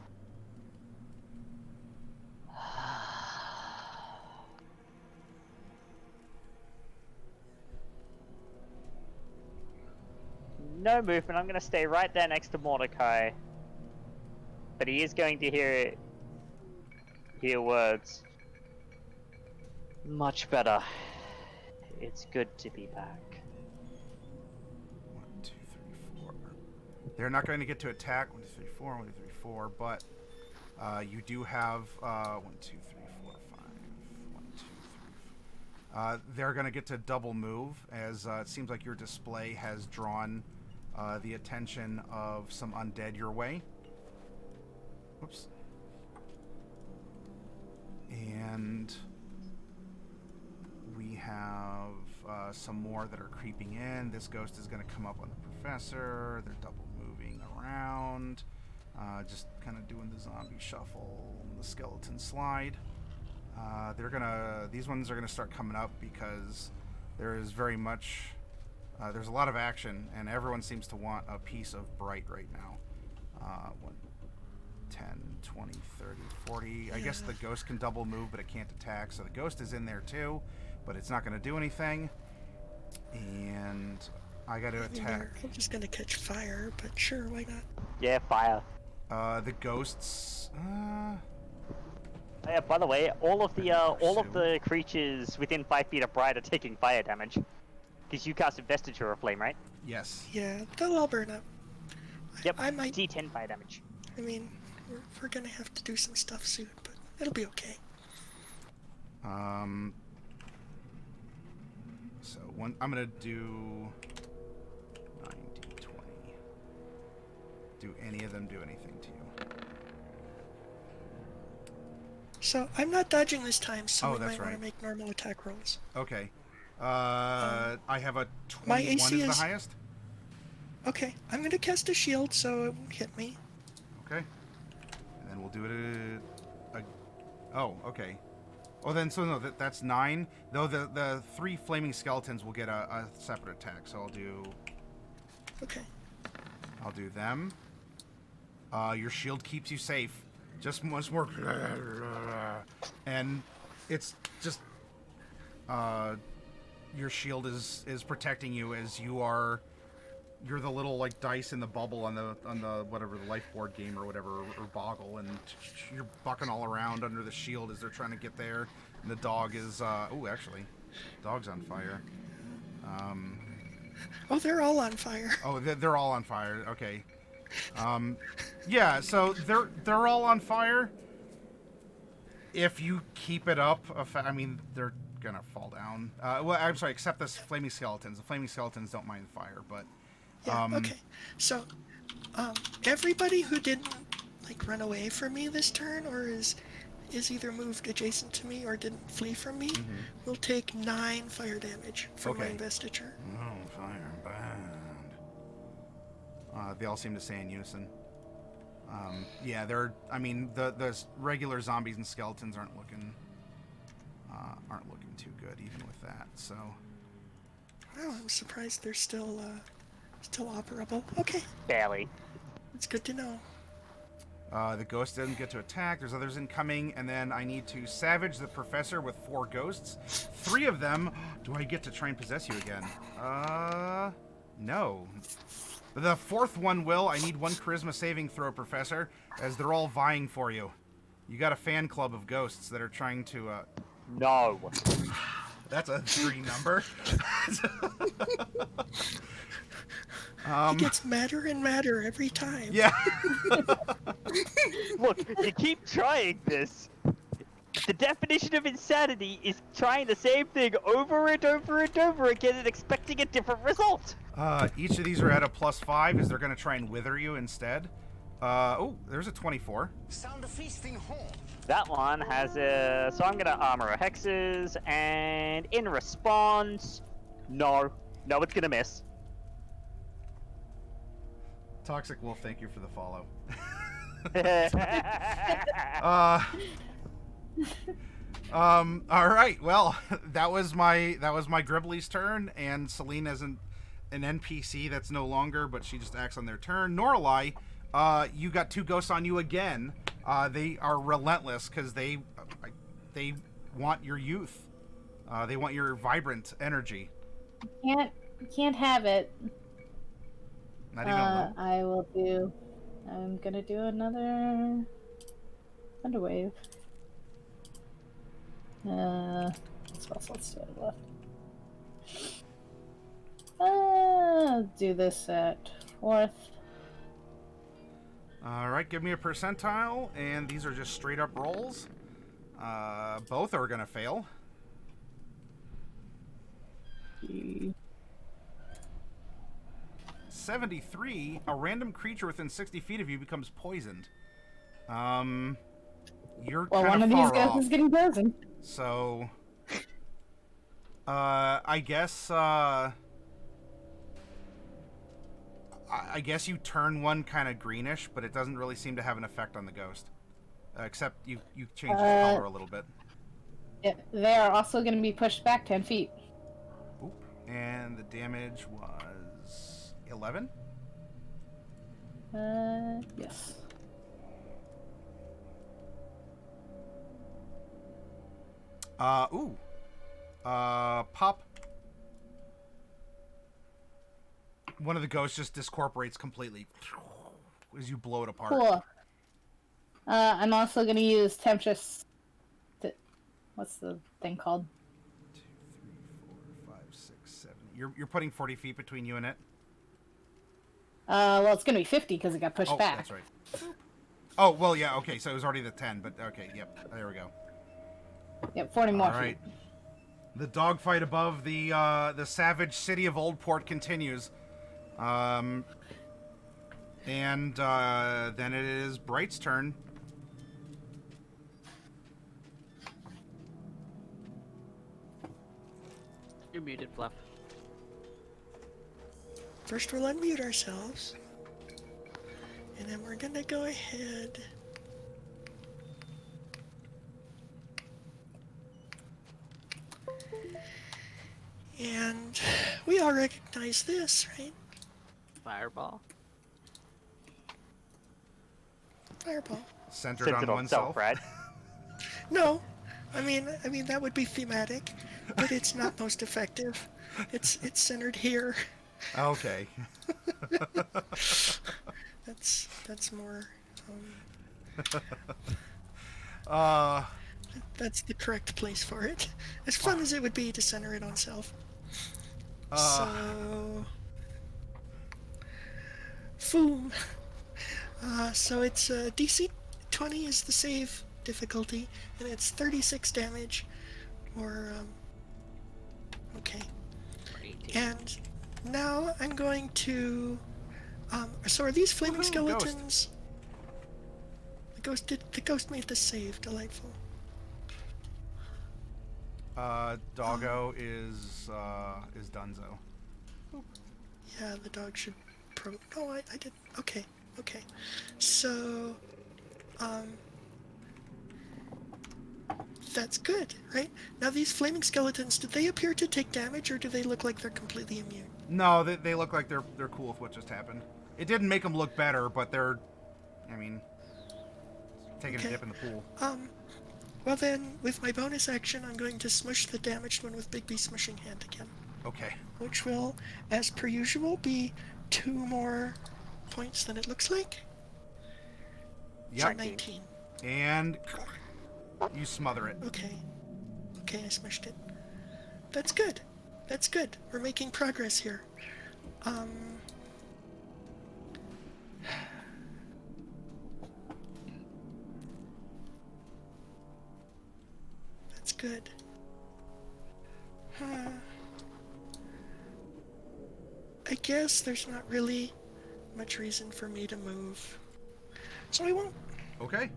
No movement. I'm going to stay right there next to Mordecai. But he is going to hear words. Much better. It's good to be back. 1, 2, 3, 4. They're not going to get to attack. 1, 2, 3, 4. 1, 2, 3, 4. But you do have 1, 2, 3, 4, 5. 1, 2, 3. They're going to get to double move, as it seems like your display has drawn the attention of some undead your way. Whoops. And we have some more that are creeping in. This ghost is going to come up on the professor. They're double moving around. Just kind of doing the zombie shuffle, the skeleton slide. These ones are going to start coming up because there is very much... there's a lot of action, and everyone seems to want a piece of Bright right now. 1, 10, 20, 30, 40. I guess the ghost can double move, but it can't attack, so the ghost is in there too, but it's not going to do anything. And I got to attack. I'm just going to catch fire, but sure, why not? Yeah, fire. The ghosts... Yeah, by the way, all of Pursue. the creatures within 5 feet of Bright are taking fire damage. Because you cast Investiture of Flame, right? Yes. Yeah, they'll all burn up. Yep. I might. D10 fire damage. I mean, we're gonna have to do some stuff soon, but it'll be okay. So I'm gonna do 9d20. Do any of them do anything to you? So I'm not dodging this time, so Oh, we that's might want right. to make normal attack rolls. Okay. I have a 21 my AC is the is- highest. Okay, I'm gonna cast a shield so it won't hit me. Okay. And then we'll do it. Oh, okay. Oh, then so no, that's 9. Though the 3 flaming skeletons will get a separate attack. So Okay. I'll do them. Your shield keeps you safe. Just once more. And it's just your shield is protecting you as you're the little like dice in the bubble on the whatever the life board game or whatever or boggle, and you're bucking all around under the shield as they're trying to get there. And the dog is actually, dog's on fire. Oh, they're all on fire. Oh, they're all on fire. Okay. Yeah, so they're all on fire. If you keep it up, I mean, they're gonna fall down. Well, I'm sorry, except the flaming skeletons. The flaming skeletons don't mind fire, but Yeah. Okay. So, everybody who didn't like run away from me this turn, or is either moved adjacent to me or didn't flee from me, will take 9 fire damage from my Okay. investiture. Oh, fire bad. They all seem to say in unison. Yeah, I mean, the regular zombies and skeletons aren't looking too good, even with that. So. Wow, I'm surprised they're still operable. Okay, Barely. it's good to know. The ghost doesn't get to attack. There's others incoming, and then I need to savage the professor with 4 ghosts. 3 of them. Do I get to try and possess you again? No. The 4th one will. I need 1 charisma saving throw, professor, as they're all vying for you. You got a fan club of ghosts that are trying to. No. That's a 3 number. It gets madder and madder every time. Yeah. Look, you keep trying this. The definition of insanity is trying the same thing over and over and over again and expecting a different result. Each of these are at a +5, as they're going to try and wither you instead. Oh, there's a 24. Sound a feasting horn. That one has a... So I'm going to armor a hexes, and in response... No, it's going to miss. Toxic Wolf, thank you for the follow. All right. Well, that was my Gribbly's turn, and Celine isn't an NPC that's no longer, but she just acts on their turn. Norlai, you got 2 ghosts on you again. They are relentless because they want your youth. They want your vibrant energy. Can't have it. Not even a little. I'm gonna do another Thunderwave. Let's do it left. Do this at 4th. All right, give me a percentile, and these are just straight up rolls. Both are gonna fail. 73. A random creature within 60 feet of you becomes poisoned. You're Well, kind one of these far guys off. is getting poisoned. So, I guess, I guess you turn one kind of greenish, but it doesn't really seem to have an effect on the ghost. Except you change its color a little bit. They are also going to be pushed back 10 feet. Oop. And the damage was 11? Yes. Pop. One of the ghosts just discorporates completely as you blow it apart. Cool. I'm also going to use Temptress what's the thing called? 2, 3, 4, 5, 6, 7. You're putting 40 feet between you and it? Well, it's gonna be 50 because it got pushed Oh, back. that's right. Oh, well, yeah, okay, so it was already the 10, but okay, yep, there we go. Yep, 40 more All right. feet. The dogfight above the savage city of Oldport continues. And then it is Bright's turn. You're muted, Fluff. First, we'll unmute ourselves. And then we're gonna go ahead. And we all recognize this, right? Fireball. Fireball. Centered on Centered on oneself. self, right? No, I mean that would be thematic, but it's not most effective. It's centered here. Okay. That's more. Uh, That's the correct place for it. As fun as it would be to center it on self. So, boom. So it's DC 20 is the save difficulty, and it's 36 damage. Or okay. Or 18. And now I'm going to. So are these flaming Woohoo, skeletons? The ghost made this save. Delightful. Doggo is Dunzo. Yeah, the dog should no, I didn't. Okay. So, that's good, right? Now these flaming skeletons, do they appear to take damage, or do they look like they're completely immune? No, they look like they're cool with what just happened. It didn't make them look better, but they're, I mean, taking Okay. a dip in the pool. Well then, with my bonus action, I'm going to smush the damaged one with Big B Smushing Hand again. Okay. Which will, as per usual, be 2 more points than it looks like. So Yep. 19. And you smother it. Okay, I smushed it. That's good. We're making progress here. That's good. I guess there's not really much reason for me to move. So I won't. Okay.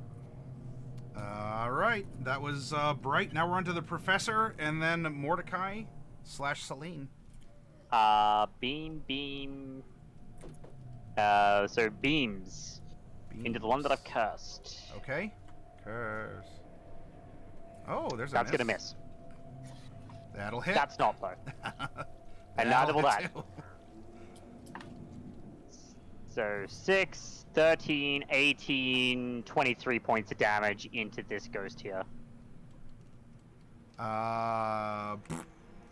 All right. That was Bright. Now we're on to the Professor, and then Mordecai / Celine. Beam. So beams into the one that I've cursed. Okay. Curse. Oh, there's a That's miss. gonna miss. That'll hit. That's not though. And That'll neither will hit that. too. So 6, 13, 18, 23 points of damage into this ghost here.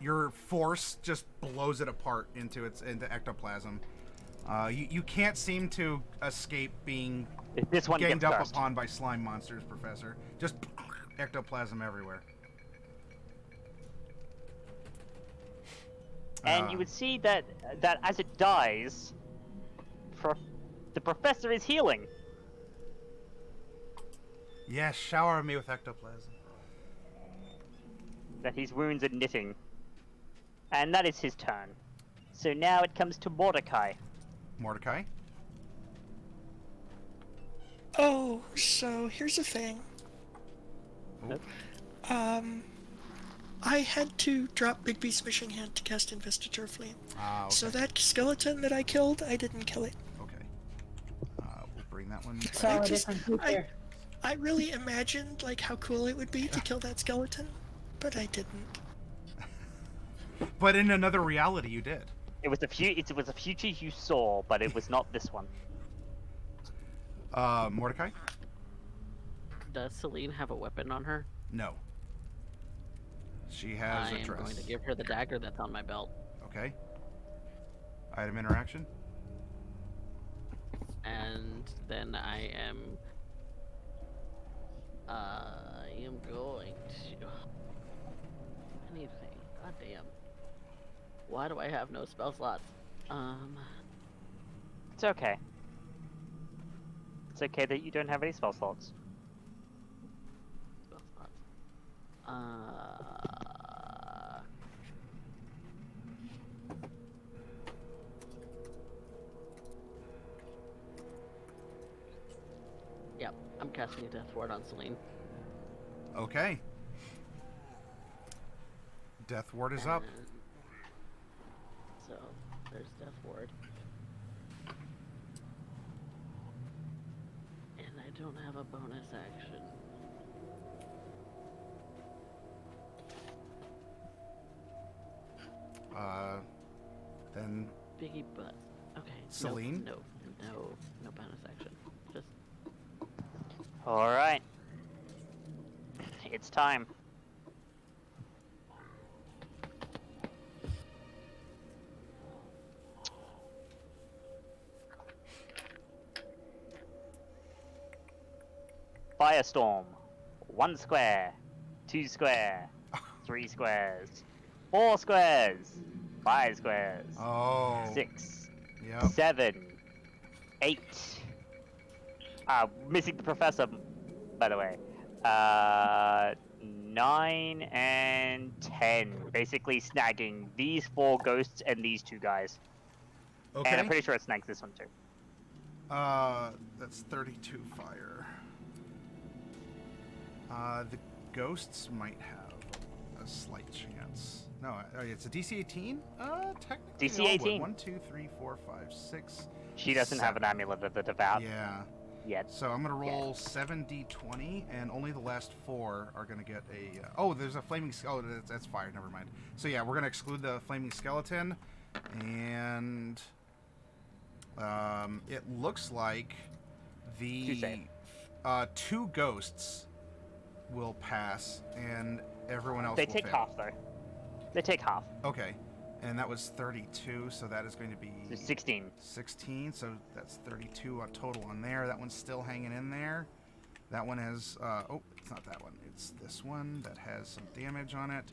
Your force just blows it apart into ectoplasm. You can't seem to escape being If this one ganged gets up cursed. upon by slime monsters, Professor. Just ectoplasm everywhere. And you would see that as it dies, the professor is healing. Yes, shower me with ectoplasm. That his wounds are knitting. And that is his turn. So now it comes to Mordecai. Mordecai? Oh, so here's the thing. Nope. I had to drop Big B Smishing Hand to cast Investiture Flame. Okay. So that skeleton that I killed, I didn't kill it. Okay. We'll bring that one. It's all a just- different creature. I really imagined like how cool it would be to kill that skeleton, but I didn't. But in another reality, you did. It was a future you saw, but it was not this one. Mordecai? Does Celine have a weapon on her? No. She has I a am dress. going to give her the dagger that's on my belt. Okay. Item interaction. And then I am going to anything. God damn. Why do I have no spell slots? It's okay. It's okay that you don't have any spell slots. Spell slots. Yep, I'm casting a Death Ward on Celine. Okay. Death Ward is up. And so, there's Death Ward. And I don't have a bonus action. Then Biggie butt. Okay. Celine? No bonus action. Just Alright. It's time. Firestorm. 1 square. 2 square. 3 squares. 4 squares. 5 squares. oh 6. Yep. 7. 8. Missing the professor, by the way. 9 and 10. Basically snagging these 4 ghosts and these 2 guys. Okay. And I'm pretty sure it snags this one too. That's 32 fire. The ghosts might have a slight chance. No, it's a DC 18? Technically. DC they all would. 18. 1, 2, 3, 4, 5, 6. She doesn't have an 7. amulet of the devout Yeah. yet. So I'm gonna roll 7d20, and only the last 4 are gonna get a. Oh, there's a flaming. Oh, that's fire. Never mind. So yeah, we're gonna exclude the flaming skeleton, and it looks like the 2 ghosts will pass, and everyone else. They will take fail. half though. They take half. Okay, and that was 32, so that is going to be So 16. 16, so that's 32 total on there. That one's still hanging in there. That one has, oh, it's not that one. It's this one that has some damage on it.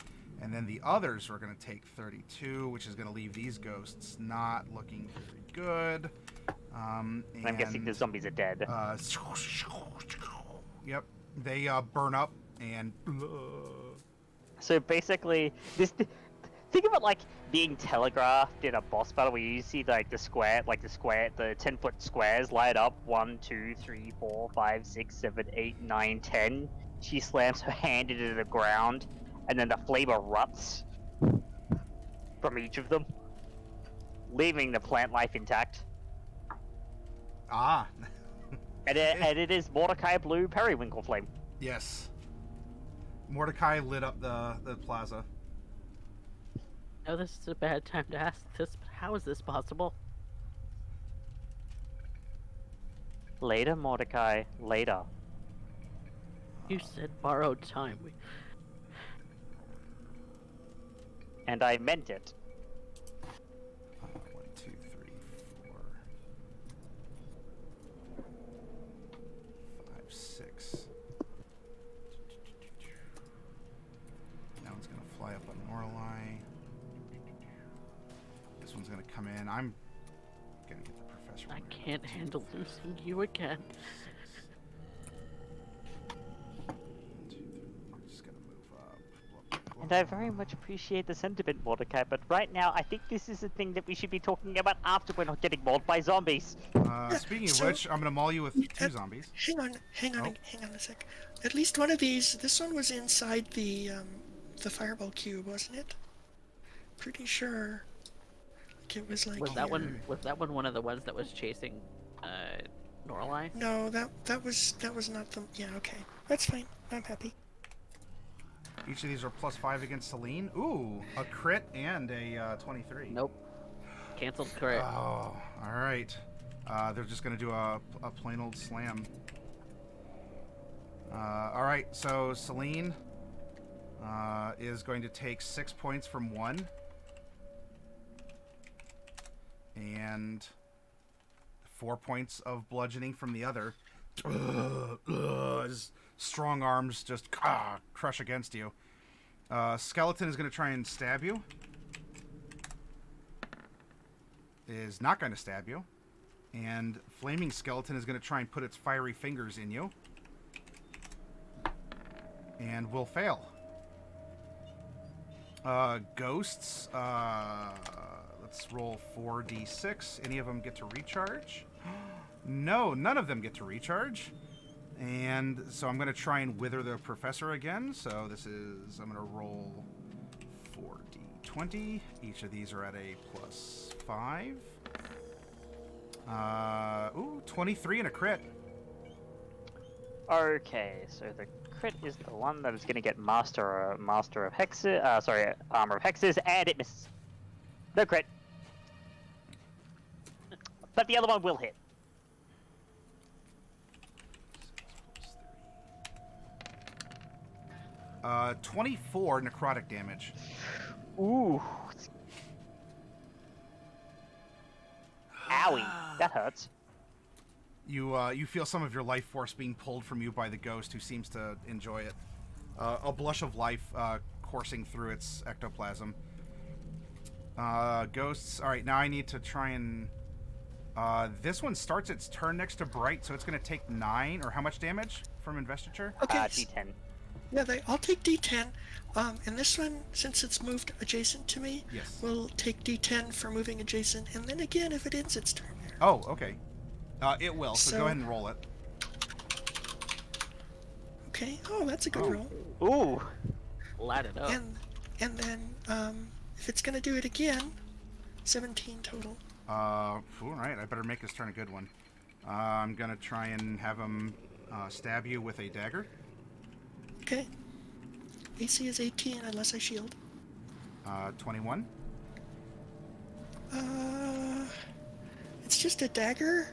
And then the others are going to take 32, which is going to leave these ghosts not looking very good. And I'm guessing the zombies are dead. Yep, they burn up and. So basically, think of it like being telegraphed in a boss battle where you see the 10-foot squares light up 1, 2, 3, 4, 5, 6, 7, 8, 9, 10. She slams her hand into the ground, and then the flame erupts from each of them, leaving the plant life intact. Ah. And it is Mordecai Blue Periwinkle Flame. Yes. Mordecai lit up the plaza. no, this is a bad time to ask this, but how is this possible? Later, Mordecai, later. You said borrowed time. And I meant it. 1, 2, 3, 4, 5, 6. That one's gonna fly up on Lorelei. This one's gonna come in. I'm gonna get the professor. I one. can't handle losing you again. 1, 2, 3. I'm just gonna move up. Blah, blah, And I blah. very much appreciate the sentiment, Mordecai, but right now I think this is a thing that we should be talking about after we're not getting mauled by zombies. Speaking of So- which, I'm gonna maul you with 2 zombies. Hang on Oh. a sec. At least one of these. This one was inside the fireball cube, wasn't it? Pretty sure. Like it was like. Was that here. one of the ones that was chasing Norlai? No, that was not the. Yeah, okay, that's fine. I'm happy. Each of these are +5 against Celine. Ooh, a crit and a 23. Nope. Cancelled crit. Oh, all right. They're just gonna do a plain old slam. All right, so Celine is going to take 6 points from one, and 4 points of bludgeoning from the other. His strong arms just crush against you. Skeleton is going to try and stab you. Is not going to stab you. And Flaming Skeleton is going to try and put its fiery fingers in you. And will fail. Ghosts, let's roll 4d6. Any of them get to recharge? No, none of them get to recharge. And so I'm going to try and wither the professor again. So this is, I'm going to roll 4d20. Each of these are at a +5. Ooh, 23 and a crit. Okay, so the crit is the one that is going to get Master of Hexes, Armor of Hexes, and it misses. No crit. But the other one will hit. 24 necrotic damage. Ooh. Owie, that hurts. You feel some of your life force being pulled from you by the ghost, who seems to enjoy it. A blush of life coursing through its ectoplasm. Ghosts. All right, now I need to try and. This one starts its turn next to Bright, so it's going to take 9 or how much damage from investiture? Okay. D10. Yeah, I'll take D10. And this one, since it's moved adjacent to me, Yes. will take D10 for moving adjacent, and then again if it ends its turn there. Oh, okay. It will. So go ahead and roll it. Okay. Oh, that's a good roll. Ooh. Light it up. And then if it's gonna do it again, 17 total. All right. I better make this turn a good one. I'm gonna try and have him stab you with a dagger. Okay. AC is 18 unless I shield. 21. It's just a dagger.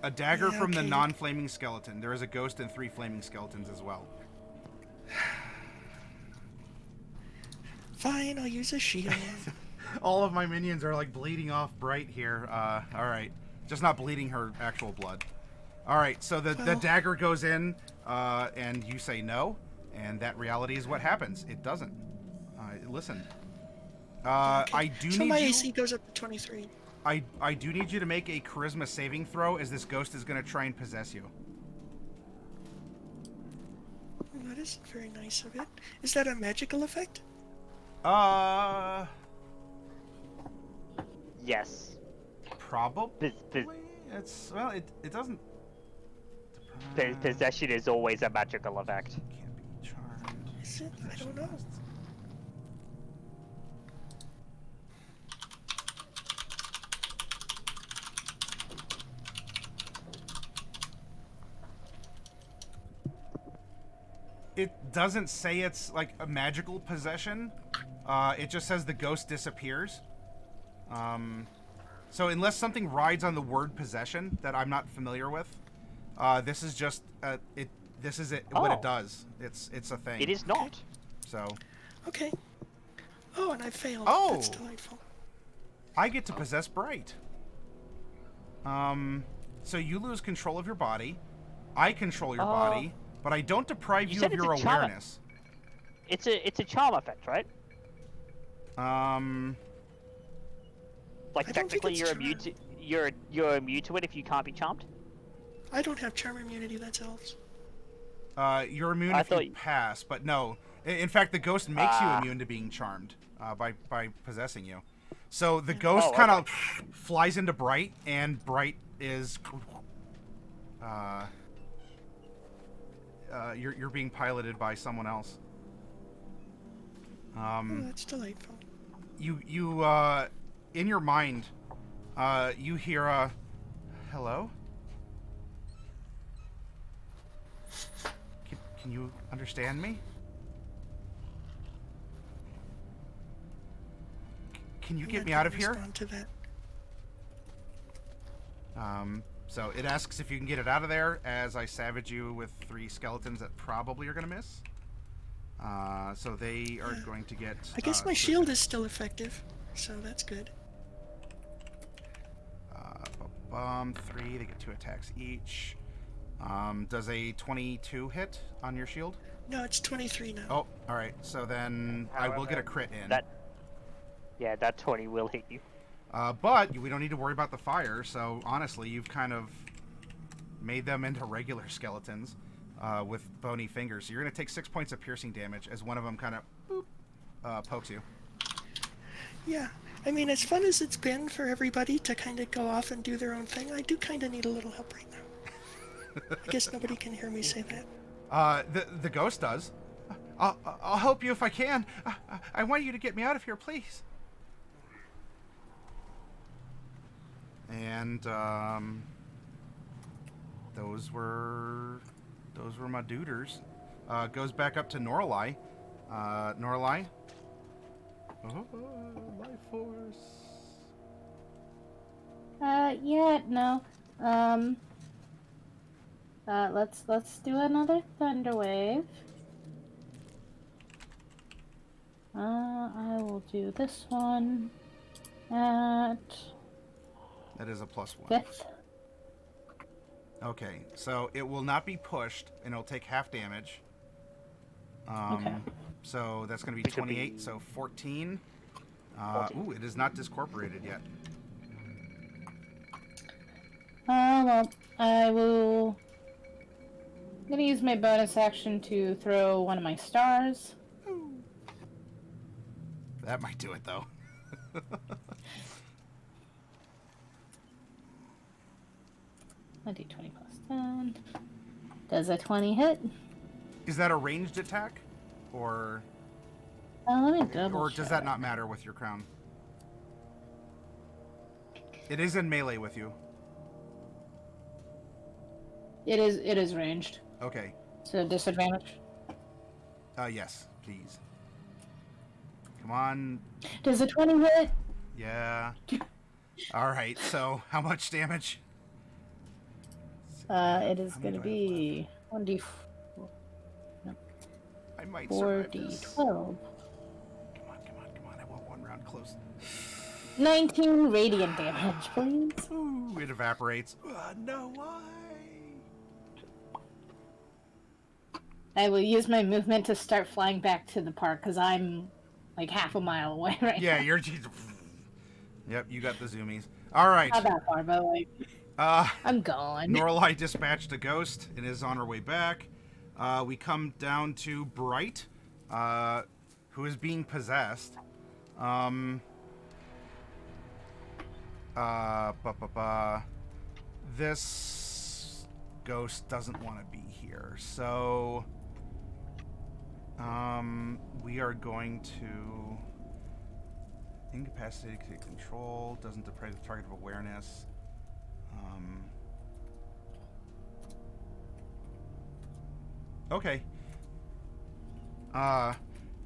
A dagger Yeah, from the okay. non-flaming skeleton. There is a ghost and 3 flaming skeletons as well. Fine, I'll use a shield. All of my minions are like bleeding off Bright here. All right. Just not bleeding her actual blood. All right, so the Well- dagger goes in, and you say no, and that reality is what happens. It doesn't. Listen. I do So need my you. AC goes up to 23. I do need you to make a charisma saving throw, as this ghost is going to try and possess you. That isn't very nice of it. Is that a magical effect? Yes. Probably. Pos- It's well, it doesn't. Possession is always a magical effect. Can't be charmed. Is it? I don't know. It doesn't say it's like a magical possession. It just says the ghost disappears. So unless something rides on the word possession that I'm not familiar with, this is just it. This is it. What Oh. it does. It's a thing. It is not. So Okay. Oh, and I failed. Oh. That's delightful. I get to possess Bright. So you lose control of your body. I control your body, but I don't deprive You you said of it's your a charm. awareness. It's a charm effect, right? Like I don't think technically it's you're immune to you're immune to it if you can't be charmed. I don't have charm immunity, that's elves. You're immune I if you thought- pass, but no. In fact, the ghost makes you Ah. immune to being charmed by possessing you. So the ghost Oh, kind of flies into Bright, and Bright is you're being piloted by someone else. Oh, that's delightful. You in your mind, you hear a hello. Can you understand me? Can you I'm get not me gonna out of here? respond to that. So it asks if you can get it out of there, as I savage you with 3 skeletons that probably are going to miss. So they are going to get... I guess my shield is still effective, so that's good. 3, they get 2 attacks each. Does a 22 hit on your shield? No, it's 23 now. Oh, all right. So then I will get a crit in. That 20 will hit you. But we don't need to worry about the fire. So honestly, you've kind of made them into regular skeletons with bony fingers. So you're going to take 6 points of piercing damage as one of them kind of pokes you. Yeah. I mean, as fun as it's been for everybody to kind of go off and do their own thing, I do kind of need a little help right now. I guess nobody can hear me say that. The ghost does. I'll help you if I can. I want you to get me out of here, please. And those were my duders. Goes back up to Norlai. Norlai. Oh, life force. Yeah, no. Let's do another thunder wave. I will do this one at That is a +1. 5th. Okay, so it will not be pushed, and it'll take half damage. Okay. So that's going to be Which would 28, be- so 14. 14. Ooh, it is not discorporated yet. Well, I will. I'm gonna use my bonus action to throw one of my stars. That might do it, though. I do 20 plus 10. Does a 20 hit? Is that a ranged attack? Or Let me double or does check. that not matter with your crown? It is in melee with you. It is ranged. Okay. So disadvantage. Yes, please. Come on. Does a 20 hit? Yeah. All right. So, how much damage? It is How going to many do I have be 1d4d12. I might survive this. Come 4d12. on, come on, come on. I want one round close. 19 radiant damage, please. Ooh, it evaporates. No, why? I will use my movement to start flying back to the park because I'm like half a mile away right Yeah, now. you're. Yep, you got the zoomies. All right. Not that far, but like I'm gone. Norlai dispatched a ghost and is on her way back. We come down to Bright, who is being possessed. This ghost doesn't want to be here, so we are going to incapacitate control. Doesn't deprive the target of awareness. Okay.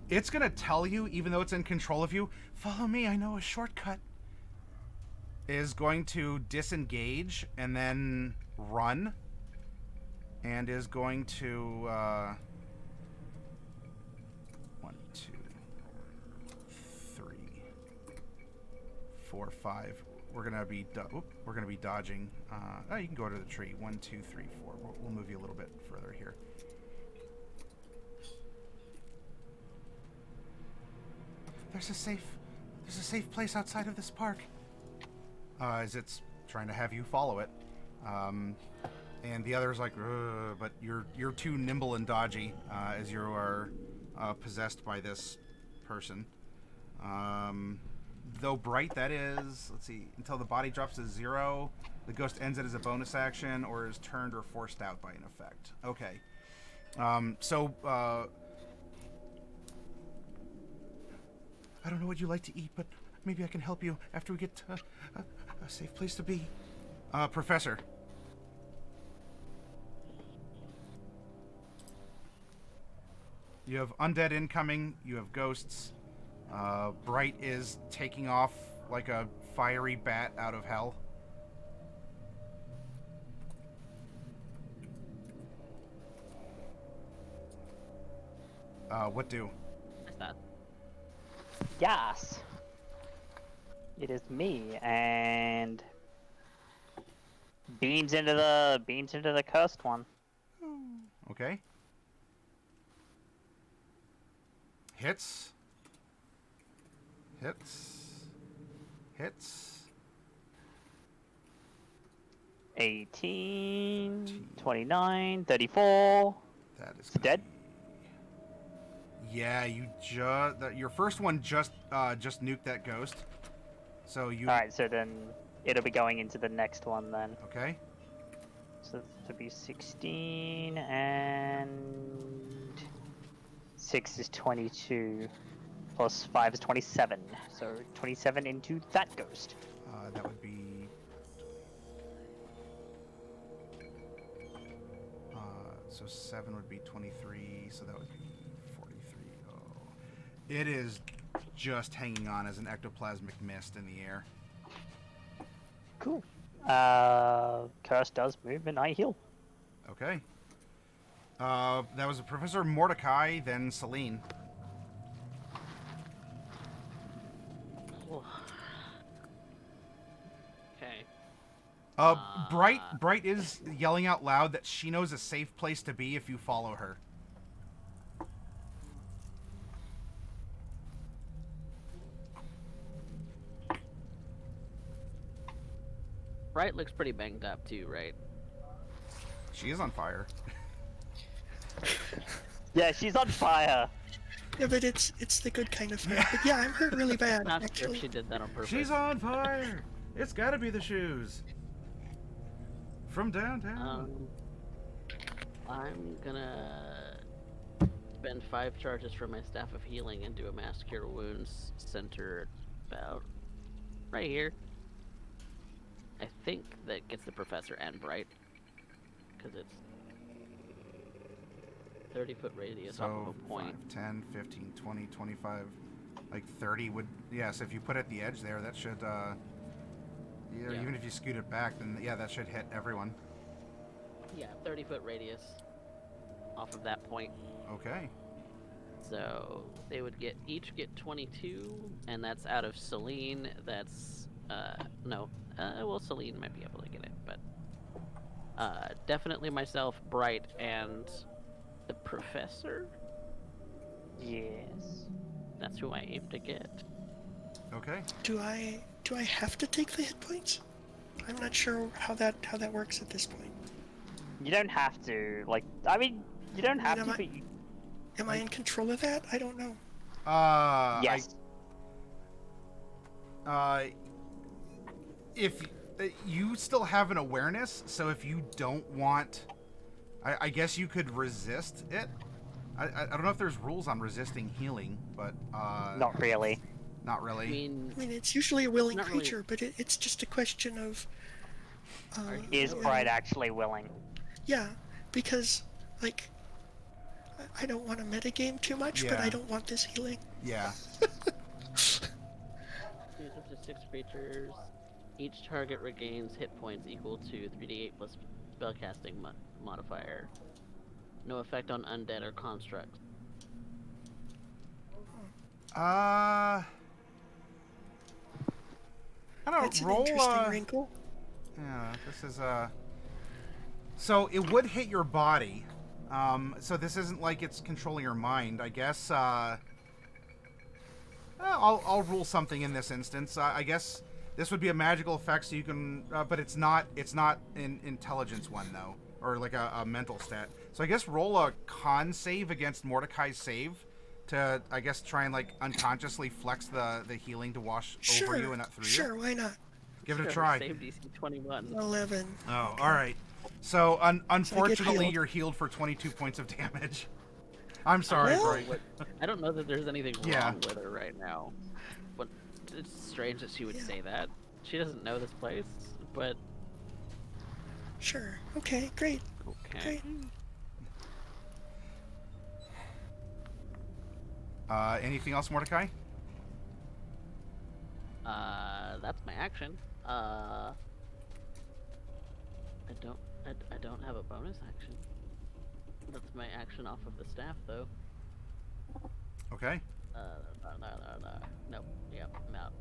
It's gonna tell you, even though it's in control of you, follow me, I know a shortcut. Is going to disengage and then run. And is going to, 1, 2, 3, 4, 5. We're gonna be dodging. Oh, you can go to the tree. 1, 2, 3, 4. We'll move you a little bit further here. There's a safe place outside of this park. As it's trying to have you follow it, and the other's like, but you're too nimble and dodgy as you are possessed by this person. Though Bright, that is, let's see, until the body drops to 0, the ghost ends it as a bonus action or is turned or forced out by an effect. Okay. I don't know what you like to eat, but maybe I can help you after we get to a safe place to be. Professor. You have undead incoming. You have ghosts. Bright is taking off like a fiery bat out of hell. What do? What's that? Yes. It is me, and Beams into the cursed one. Okay. Hits. Hits. Hits. 18, 29, 34. That is It's dead. Yeah, you your first one just nuked that ghost. So you. All right, so then it'll be going into the next one then. Okay. So this would be 16 and 6 is 22 plus 5 is 27. So 27 into that ghost. That would be. So 7 would be 23. So that would be 43. Oh, it is just hanging on as an ectoplasmic mist in the air. Cool. Curse does move and I heal. Okay. That was Professor Mordecai, then Celine. Okay. Bright is yelling out loud that she knows a safe place to be if you follow her. Bright looks pretty banged up too, right? She is on fire. Yeah, she's on fire. Yeah, but it's the good kind of fire. But yeah, I'm hurt really bad, Not sure actually. if she did that on purpose. She's on fire. It's got to be the shoes from downtown. I'm gonna spend 5 charges from my Staff of Healing and do a Mass Cure Wounds center about right here. I think that gets the Professor and Bright, because it's 30-foot radius off of a point. 5, 10, 15, 20, 25, like 30 would... Yes, if you put it at the edge there, that should... Yeah. Even if you scoot it back, then yeah, that should hit everyone. Yeah, 30-foot radius off of that point. Okay. So they would each get 22, and that's out of Celine. That's no. Well, Celine might be able to get it, but definitely myself, Bright, and the Professor. Yes. That's who I aim to get. Okay. Do I have to take the hit points? I'm not sure how that works at this point. You don't have to. Like, I mean, you don't have to, but you... Am I in control of that? I don't know. Yes. If you still have an awareness, so if you don't want... I guess you could resist it. I don't know if there's rules on resisting healing, but... Not really. Not really. I mean, it's usually a willing Not really. creature, but it's just a question of... Is Bright actually willing? Yeah, because, like, I don't want to metagame too much, but Yeah. I don't want this healing. Yeah. use up to 6 creatures. Each target regains hit points equal to 3d8 plus spellcasting modifier. No effect on undead or constructs. I don't That's an roll. interesting wrinkle. Yeah, this is So it would hit your body. So this isn't like it's controlling your mind. I guess. I'll rule something in this instance. I guess this would be a magical effect, so you can. But it's not. It's not an intelligence one though, or like a mental stat. So I guess roll a con save against Mordecai's save to, I guess, try and like unconsciously flex the healing to wash over you and not through you. Sure, why not? Give it a Sure, try. Save DC 21. 11. Oh, all right. So unfortunately, healed. you're healed for 22 points of damage. I'm sorry, Well- Bright. I don't know that there's anything Yeah. wrong with her right now. But it's strange that she would Yeah. say that. She doesn't know this place, but Sure. Okay, great. okay. Great. Anything else, Mordecai? That's my action. I don't have a bonus action. That's my action off of the staff, though. Okay. Nope. Yep, I'm out.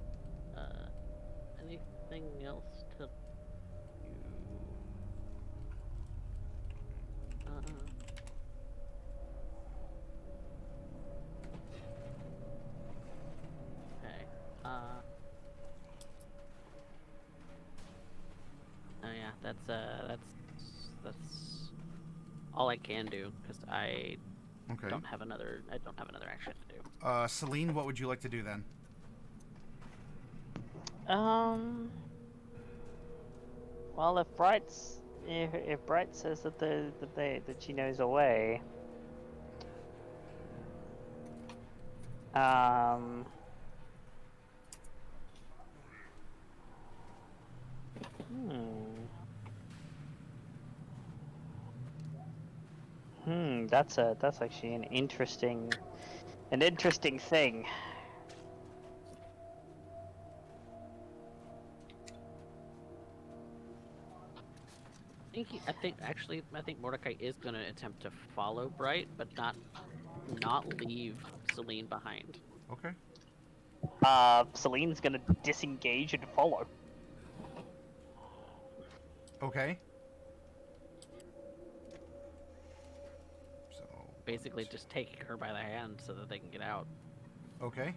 Anything else to do? that's all I can do because I Okay. don't have another action to do. Celine, what would you like to do then? Well, if Bright says that she knows a way, um, that's actually an interesting thing. I think Mordecai is going to attempt to follow Bright, but not leave Celine behind. Okay. Celine's gonna disengage and follow. Okay. So. Basically, just taking her by the hand so that they can get out. Okay.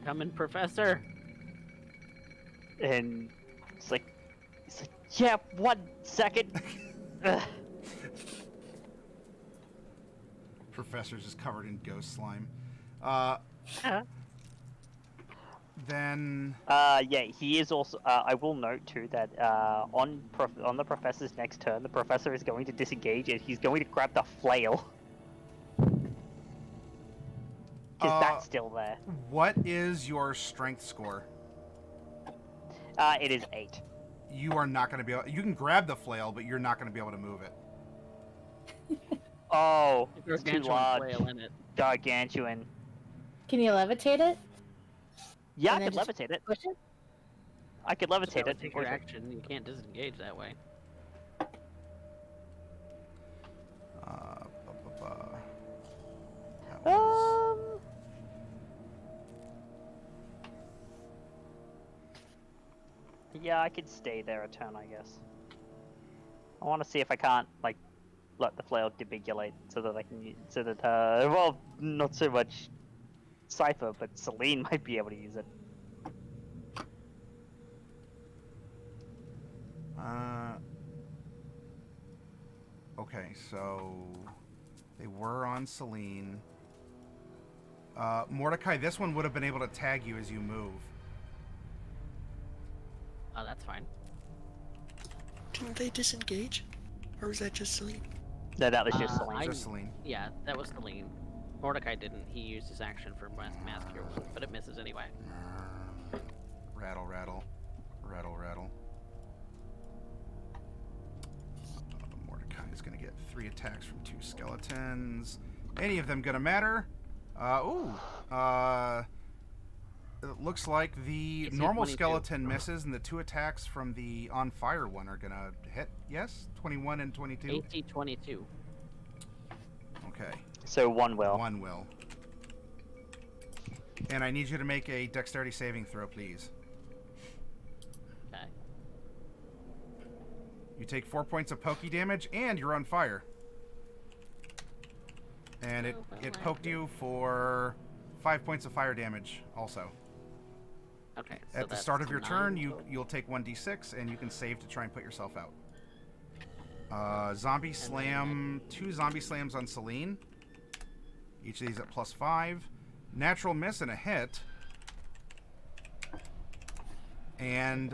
Coming, Professor. And it's like, yeah, 1 second. Professor's just covered in ghost slime. Then. Yeah, he is also. I will note too that on the professor's next turn, the professor is going to disengage and he's going to grab the flail. Because that's still there. What is your strength score? It is 8. You are not going to be able. You can grab the flail, but you're not going to be able to move it. Oh, it's too Gargantuan large. flail in it. Gargantuan. Can you levitate it? Yeah, I And could then just levitate it. Push it? I could That levitate would it. take your action. You can't disengage that way. That was... Yeah, I could stay there a turn, I guess. I want to see if I can't, like, let the flail debigulate so that I can so that, well, not so much Cypher, but Celine might be able to use it. Okay, so they were on Celine. Mordecai, this one would have been able to tag you as you move. Oh, that's fine. Didn't they disengage? Or was that just Celine? No, that was just Celine. Just Celine. Yeah, that was Celine. Mordecai didn't. He used his action for Mass Cure, but it misses anyway. Rattle, rattle. Rattle, rattle. Mordecai is going to get 3 attacks from 2 skeletons. Any of them going to matter? It looks like the normal 22. skeleton misses, and the 2 attacks from the on fire one are going to hit. Yes? 21 and 22? AC 22. Okay. So 1 will. 1 will. And I need you to make a dexterity saving throw, please. Okay. You take 4 points of pokey damage, and you're on fire. And it poked you for 5 points of fire damage also. Okay. So At the that's start of your 9 turn, total. you'll take 1d6, and you can save to try and put yourself out. Zombie slam, 2 zombie slams on Celine. Each of these at +5. Natural miss and a hit. And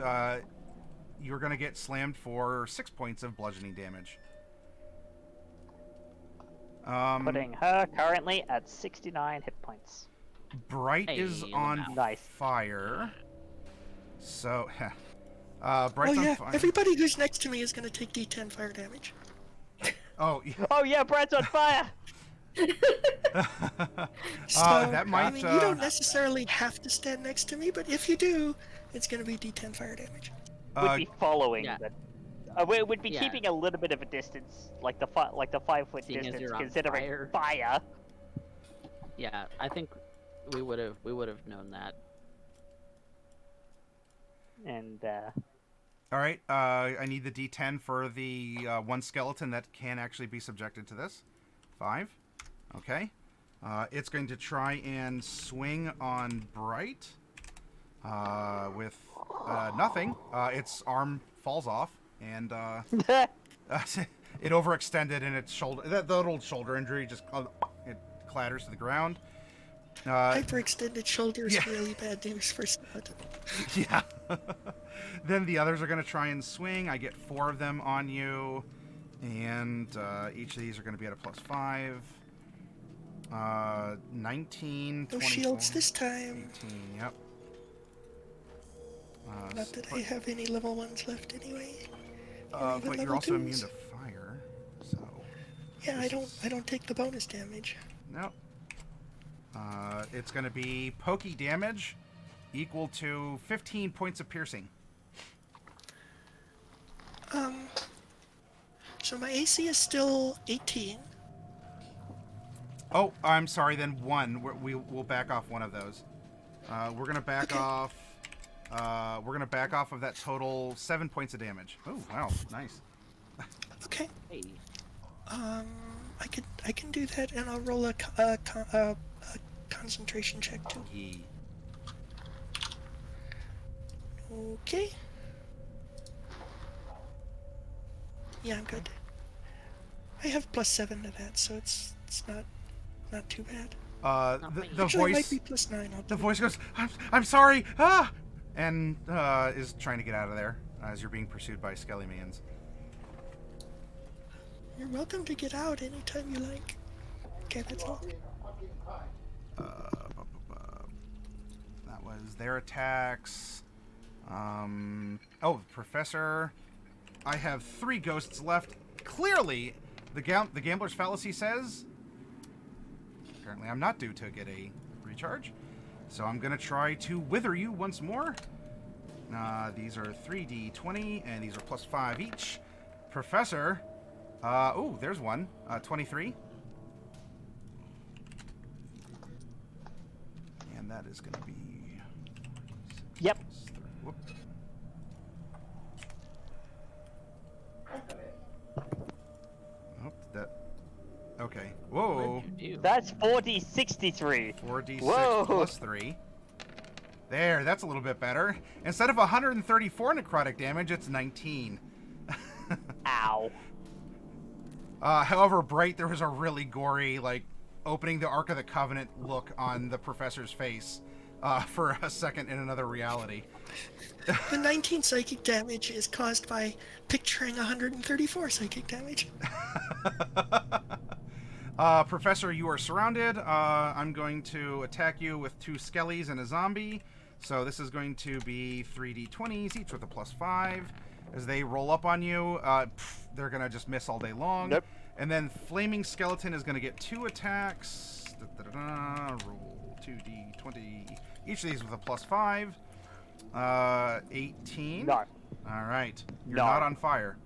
you're going to get slammed for 6 points of bludgeoning damage. Putting her currently at 69 hit points. Bright is in the on mouth. Nice. fire. So, Oh Bright's on yeah, fire. everybody who's next to me is gonna take D10 fire damage. Oh, yeah. Oh yeah, Brad's on fire! So, that might. I mean, you don't necessarily have to stand next to me, but if you do, it's gonna be D10 fire damage. Would be following, yeah. but we would be Yeah. keeping a little bit of a distance, like the 5-foot Seeing as distance, you're on considering fire. Yeah, I think we would have known that. And All right. I need the D10 for the 1 skeleton that can actually be subjected to this. 5. Okay. It's going to try and swing on Bright with Nothing. Its arm falls off, and it overextended in its shoulder. That old shoulder injury just it clatters to the ground. Hyperextended shoulders, yeah. really bad news for skeleton. Yeah. Then the others are going to try and swing. I get 4 of them on you, and each of these are going to be at a +5. 19, No 24, shields this time. 18, yep. Not that I have any level 1s left anyway. But you're level also immune 2s. to fire, so... Yeah, I don't take the bonus damage. Nope. It's going to be pokey damage equal to 15 points of piercing. So my AC is still 18. Oh, I'm sorry, then 1. We'll back off one of those. We're going to back off... we're going to back off of that total 7 points of damage. Oh, wow, nice. Okay. Hey. I can do that, and I'll roll a concentration check too. Yeah. Okay. Yeah, I'm good. I have +7 to that, so it's not too bad. The Actually, it might voice... be +9. The voice goes, I'm sorry, ah! And is trying to get out of there as you're being pursued by Skelly-mans. You're welcome to get out anytime you like. Okay, that's all. That was their attacks. Oh, Professor. I have 3 ghosts left. Clearly, the gambler's fallacy says... Apparently, I'm not due to get a recharge. So I'm going to try to wither you once more. These are 3d20, and these are +5 each. Professor... oh, there's one. 23. And that is going to be... Yep. Whoop. Oh, that... Okay. Whoa. What'd you do? That's 4d63. 4d6 Whoa. plus 3. There, that's a little bit better. Instead of 134 necrotic damage, it's 19. Ow. However, Bright, there was a really gory, like, opening the Ark of the Covenant look on the Professor's face for a second in another reality. The 19 psychic damage is caused by picturing 134 psychic damage. Professor, you are surrounded. I'm going to attack you with 2 skellies and a zombie. So this is going to be 3d20s, each with a +5. As they roll up on you, they're going to just miss all day long. Nope. And then Flaming Skeleton is going to get 2 attacks. Roll 2d20. Each of these with a +5. 18. No. All right. You're No. not on fire.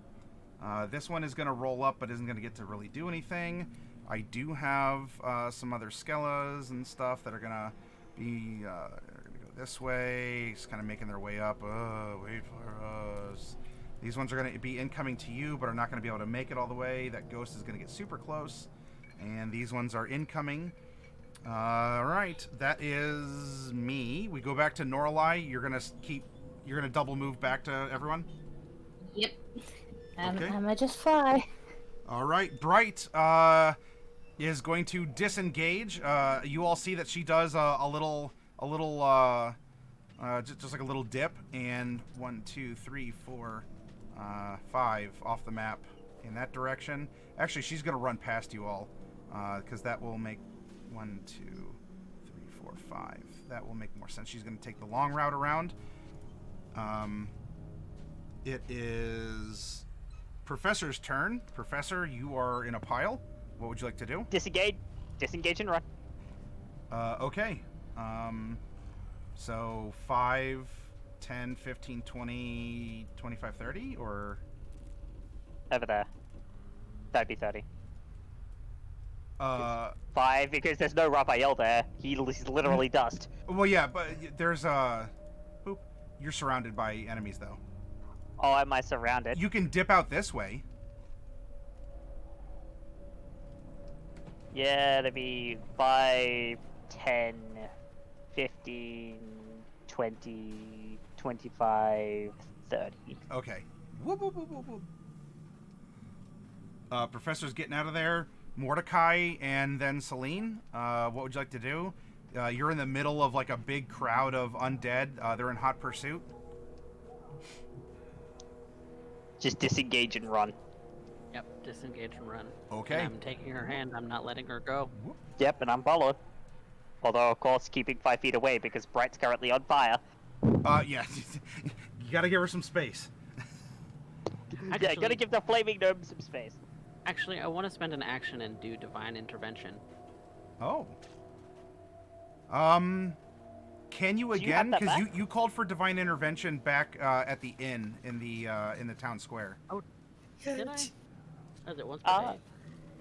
This one is going to roll up, but isn't going to get to really do anything. I do have some other Skellas and stuff that are going to be gonna go this way. Just kind of making their way up. Wait for us. These ones are going to be incoming to you, but are not going to be able to make it all the way. That ghost is going to get super close. And these ones are incoming. All right. That is me. We go back to Norlai. You're going to double move back to everyone? Yep. Okay. I'm gonna just fly. All right. Bright is going to disengage. You all see that she does a little just like a little dip, and 1, 2, 3, 4, 5 off the map in that direction. Actually, she's going to run past you all, because that will make 1, 2, 3, 4, 5. That will make more sense. She's going to take the long route around. It is Professor's turn. Professor, you are in a pile. What would you like to do? Disengage and run. Okay. So 5, 10, 15, 20, 25, 30, or... Over there. That'd be 30. 5, 5, because there's no Raphael there. He's literally dust. well, yeah, but there's Oop. You're surrounded by enemies, though. Oh, am I surrounded? You can dip out this way. Yeah, that'd be 5, 10, 15, 20, 25, 30. Okay. Whoop, whoop, whoop, whoop, whoop. Professor's getting out of there. Mordecai and then Celine, what would you like to do? You're in the middle of like a big crowd of undead. They're in hot pursuit. Just disengage and run. Yep, disengage and run. Okay. And I'm taking her hand. I'm not letting her go. Yep, and I'm followed. Although, of course, keeping 5 feet away because Bright's currently on fire. Yeah. You gotta give her some space. Actually, Yeah, gotta give the flaming gnome some space. Actually, I want to spend an action and do divine intervention. Oh. Can you Do you have again? that Because back? you called for divine intervention back at the inn in the town square. Yeah, Did I? it's- Or is it once per day?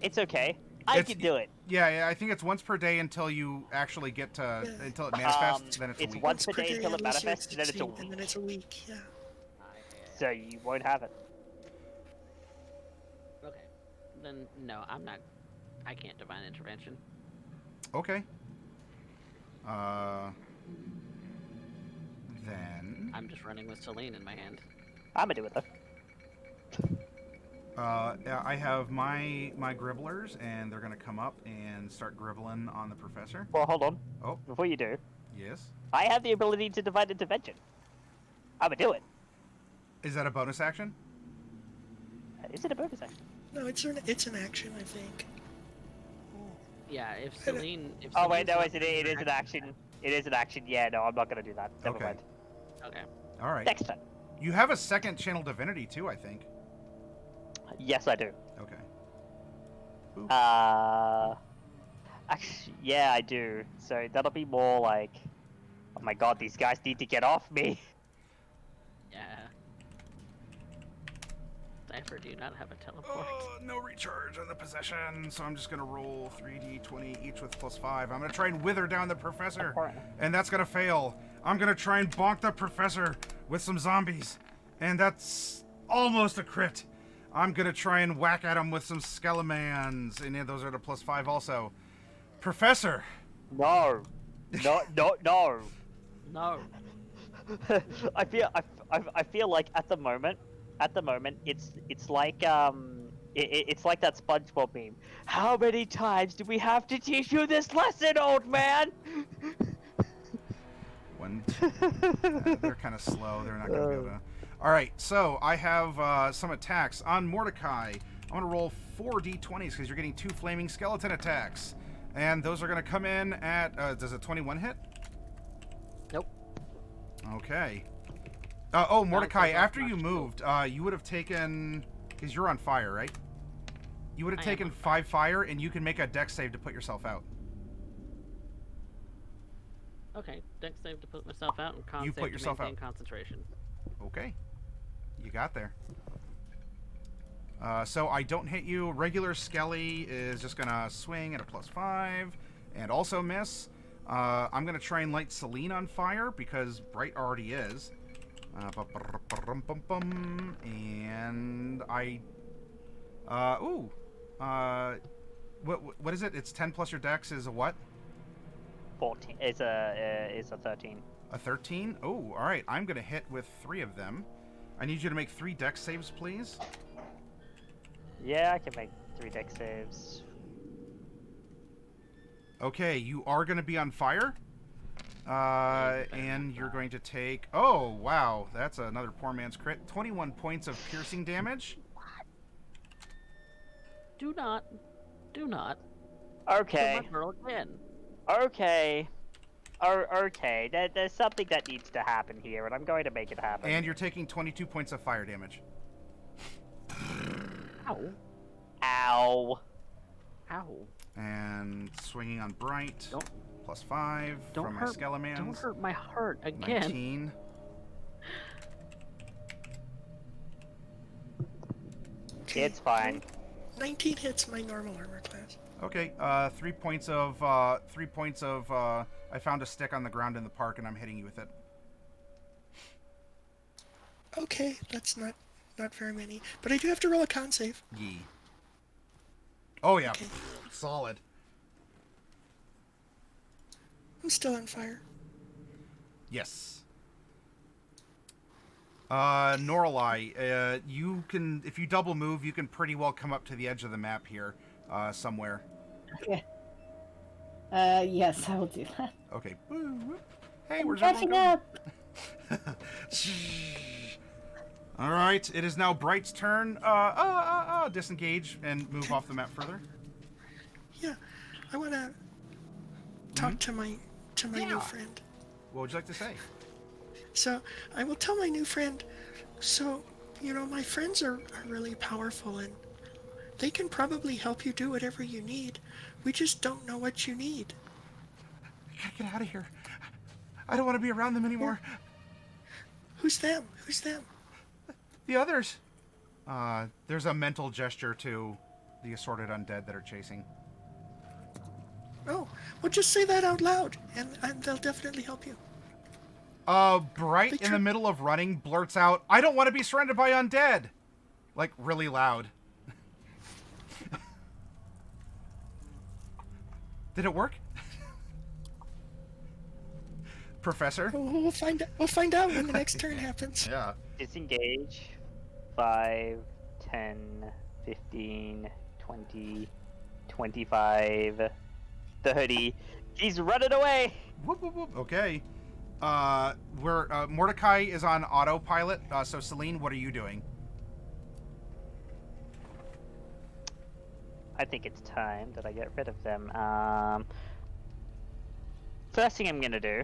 It's okay. I It's- can do it. Yeah, I think it's once per day until you actually get to Yeah. until it manifests. Then it's a It's week. once per per day day until it unless you manifests, and then it's a succeed, and then it's a week. Yeah. So you won't have it. Okay. Then no, I'm not. I can't divine intervention. Okay. Then. I'm just running with Celine in my hand. I'm gonna do it though. Yeah, I have my gribblers, and they're gonna come up and start gribbling on the professor. Well, hold on. Oh. Before you do, Yes. I have the ability to divine intervention. I'm gonna do it. Is that a bonus action? Is it a bonus action? No, it's an action, I think. Yeah, if Celine. If Oh wait, Celine's no, not it doing is her an action. It is an action. Yeah, no, I'm not gonna do that. Never Okay. mind. Okay. All right. Next time. You have a second channel divinity too, I think. Yes, I do. Okay. Actually, yeah, I do. So that'll be more like, oh my god, these guys need to get off me. Yeah. Cypher, do you not have a teleport? No recharge on the possession, so I'm just gonna roll 3d20 each with +5. I'm gonna try and wither down the professor, and that's gonna fail. I'm gonna try and bonk the professor with some zombies, and that's almost a crit. I'm gonna try and whack at him with some skelemans, and yeah, those are the +5 also. Professor! No, no, no, no. No. I feel like at the moment, it's like it's like that SpongeBob meme. How many times do we have to teach you this lesson, old man? They're kind of slow. They're not gonna be able to. All right, so I have some attacks on Mordecai. I'm gonna roll 4 d20s because you're getting 2 flaming skeleton attacks, and those are gonna come in at. Does a 21 hit? Nope. Okay. Mordecai, after you moved, you would have taken, because you're on fire, right? You would have I am taken on 5 fire, and you can make a dex save to put yourself out. Okay. Dex save to put myself out and con You save put to yourself maintain out. concentration. Okay. You got there. So I don't hit you. Regular Skelly is just going to swing at a +5 and also miss. I'm going to try and light Celine on fire because Bright already is. And I... what is it? It's 10 plus your dex is a what? 14. It's a 13. A 13? Oh, all right. I'm going to hit with 3 of them. I need you to make 3 dex saves, please. Yeah, I can make 3 dex saves. Okay, you are going to be on fire. And you're going to take... Oh, wow. That's another poor man's crit. 21 points of piercing damage. Do not. Do not. Okay. Kill my girl again. Okay. Okay. There's something that needs to happen here, and I'm going to make it happen. And you're taking 22 points of fire damage. Ow. Ow. Ow. And swinging on Bright. Don't- +5 Don't from my hurt. Skelemans. Don't hurt my heart again. 19. Okay. It's fine. 19 hits my normal armor class. Okay, 3 points of, I found a stick on the ground in the park and I'm hitting you with it. Okay, that's not very many. But I do have to roll a con save. Yee. Oh yeah, Okay. solid. I'm still on fire. Yes. Norlai, you can, if you double move, you can pretty well come up to the edge of the map here, somewhere. Okay. Yes, I will do that. Okay. Woo. Hey, I'm where's catching everyone up. going? All right, it is now Bright's turn. Disengage and move off the map further. Yeah, I want to talk to my Yeah. new friend. What would you like to say? So I will tell my new friend. So my friends are really powerful and they can probably help you do whatever you need. We just don't know what you need. I gotta get out of here. I don't want to be around them anymore. Who's them? Who's them? The others. There's a mental gesture to the assorted undead that are chasing. Oh, well, just say that out loud, and they'll definitely help you. Bright in the middle of running blurts out, "I don't want to be surrounded by undead!" Like, really loud. Did it work? Professor? We'll find out when the next turn happens. Yeah. Disengage. 5, 10, 15, 20, 25, 30. He's running away! Whoop, whoop, whoop. Okay. Mordecai is on autopilot, so Celine, what are you doing? I think it's time that I get rid of them. First thing I'm gonna do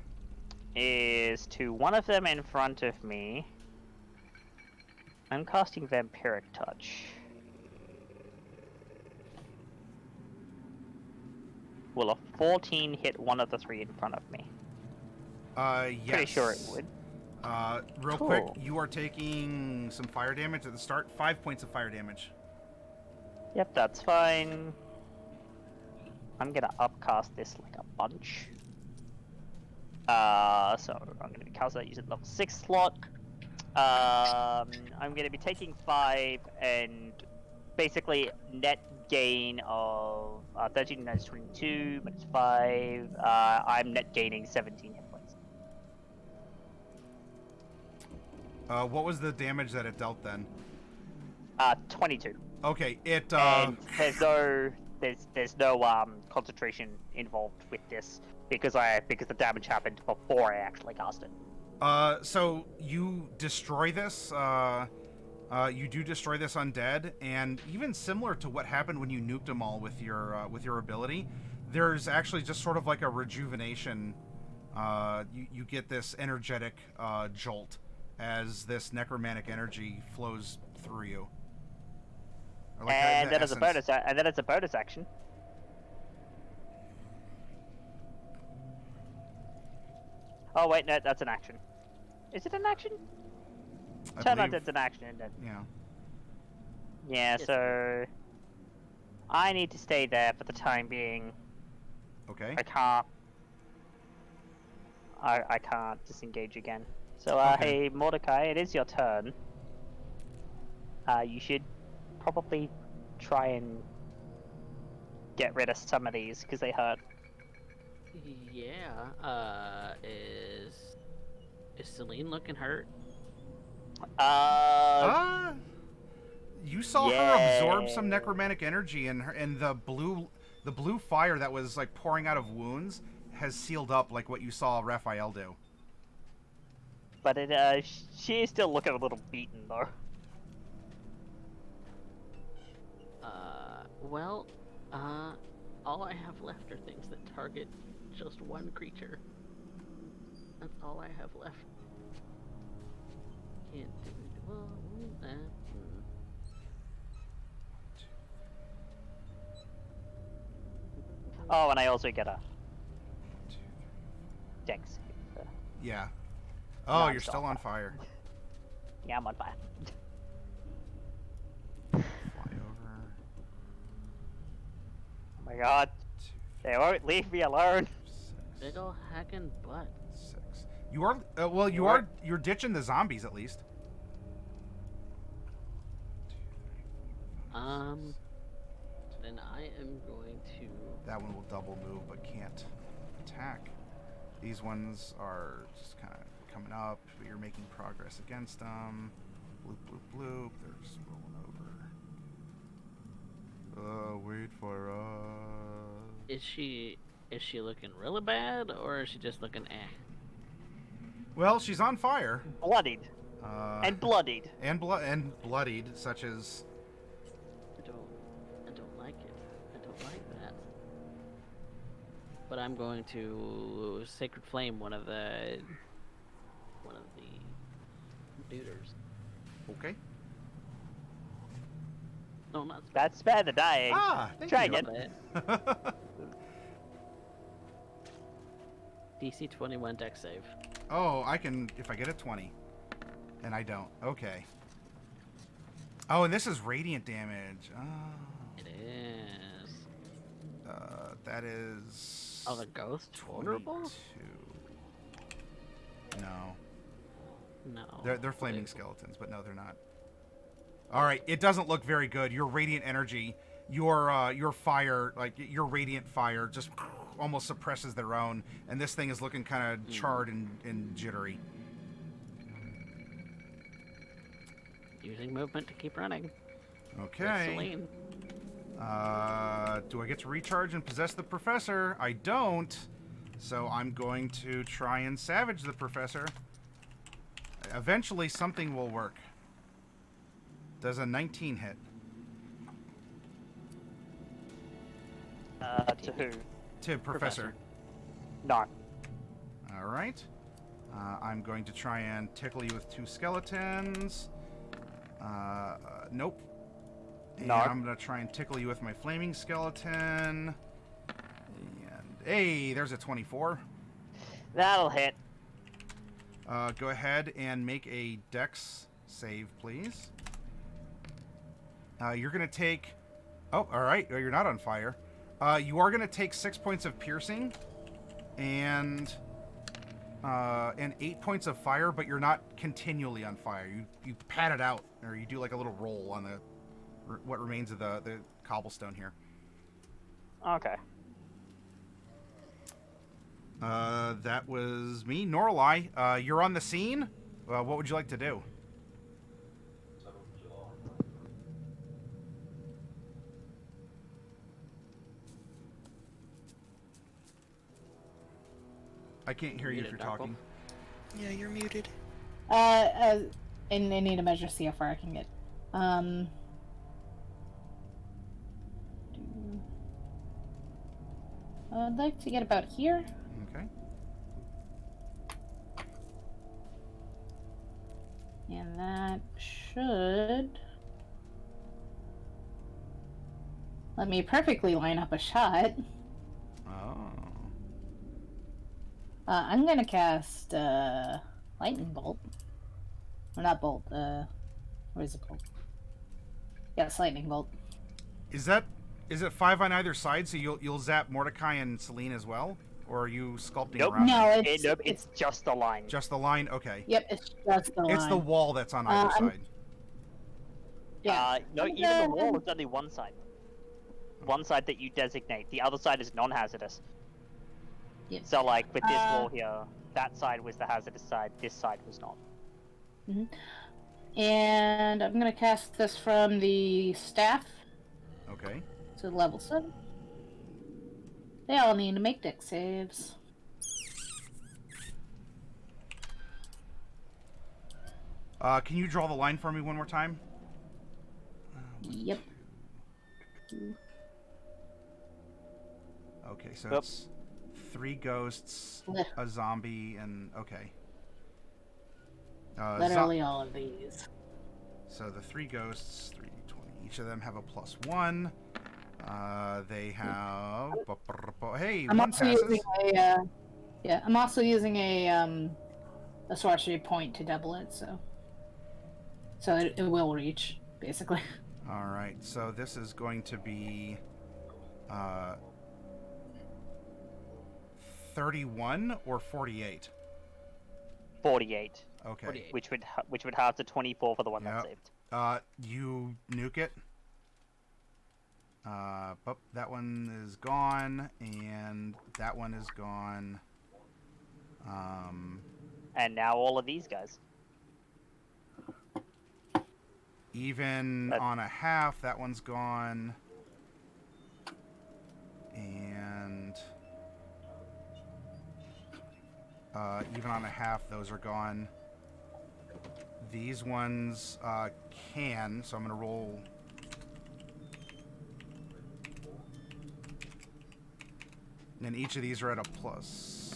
is to one of them in front of me. I'm casting Vampiric Touch. Will a 14 hit one of the 3 in front of me? Yes. Pretty sure it would. Real Cool. quick, you are taking some fire damage at the start. 5 points of fire damage. Yep, that's fine. I'm gonna upcast this like a bunch. So I'm gonna be casting that using level 6 slot. I'm gonna be taking 5 and basically net gain of 13 minus 22 minus 5. I'm net gaining 17 hit points. What was the damage that it dealt then? 22. Okay, it And there's no concentration involved with this because the damage happened before I actually cast it. so you destroy this. You do destroy this undead, and even similar to what happened when you nuked them all with your ability, there's actually just sort of like a rejuvenation. You get this energetic jolt as this necromantic energy flows through you. Or like And the then as a essence. bonus action. Oh wait, no, that's an action. Is it an action? I Turn believe- undead's an action, isn't it? Yeah. Yeah, Yes. so I need to stay there for the time being. Okay. I can't disengage again. So Okay. hey Mordecai, it is your turn. You should probably try and get rid of some of these because they hurt. Yeah. Is Celine looking hurt? You saw her absorb some necromantic energy, and the blue fire that was like pouring out of wounds has sealed up, like what you saw Raphael do. But she is still looking a little beaten though. Well, all I have left are things that target just one creature. That's all I have left. Can't do well. Oh, and I also get a dex. Yeah. Oh, you're Non-stop still on fire. Yeah, I'm on fire. Fly over. Oh my god. They won't leave me alone. Big ol' hacking butt. 6. You are you're ditching the zombies at least. Then I am going to. That one will double move but can't attack. These ones are just kind of coming up. You're making progress against them. Bloop, bloop, bloop. They're just rolling over. Wait for us. Is she looking really bad, or is she just looking eh? Well, she's on fire. Bloodied. And bloodied. And bloodied, such as... I don't like it. I don't like that. But I'm going to Sacred Flame one of the duders. Okay. No, not That's spare the dying. Ah, thank Try you. again. DC 21 deck save. Oh, I can, if I get a 20. And I don't. Okay. Oh, and this is radiant damage. Oh. It is. That is... Oh, the ghost vulnerable? 22. No. No. They're flaming skeletons, but no, they're not. All right, it doesn't look very good. Your radiant energy, your fire, like your radiant fire, just almost suppresses their own, and this thing is looking kind of charred and jittery. Using movement to keep running. Okay. Celine. Do I get to recharge and possess the professor? I don't. So I'm going to try and savage the professor. Eventually something will work. Does a 19 hit? To who? To professor. No. All right. I'm going to try and tickle you with 2 skeletons. Nope. And No. I'm going to try and tickle you with my flaming skeleton. And hey, there's a 24. That'll hit. Go ahead and make a dex save, please. You're going to take... Oh, all right. You're not on fire. You are going to take 6 points of piercing and 8 points of fire, but you're not continually on fire. You pat it out, or you do like a little roll on the what remains of the cobblestone here. Okay. That was me. Norlai, you're on the scene. What would you like to do? I can't hear you if you're talking. Yeah, you're muted. And I need to measure, see how far I can get. I'd like to get about here. Okay. And that should let me perfectly line up a shot. Oh. I'm gonna cast lightning bolt. Or not bolt. What is it called? Yes, lightning bolt. Is it 5 on either side, so you'll zap Mordecai and Celine as well, or are you sculpting Nope. around? No, them? It's just the line. Just the line. Okay. Yep, it's just the line. It's the wall that's on either side. Yeah. No, even the wall is only one side. One side that you designate. The other side is non-hazardous. Yep. So, like, with this wall here, that side was the hazardous side, this side was not. And I'm gonna cast this from the staff Okay. to level 7. They all need to make deck saves. Can you draw the line for me one more time? Yep. Okay, so Yep. it's 3 ghosts, Lit- a zombie, and okay. Literally all of these. So the 3 ghosts, 3d20. Each of them have a +1. They have. Hey, I'm one also passes. using I'm also using a sorcery point to double it, so it will reach basically. All right, so this is going to be 31 or 48. 48, Okay. which would have the 24 for the one Yep. that saved. You nuke it. But that one is gone, and that one is gone. And now all of these guys. Even on a half, that one's gone. And even on a half, those are gone. These ones can, so I'm going to roll. And each of these are at a plus.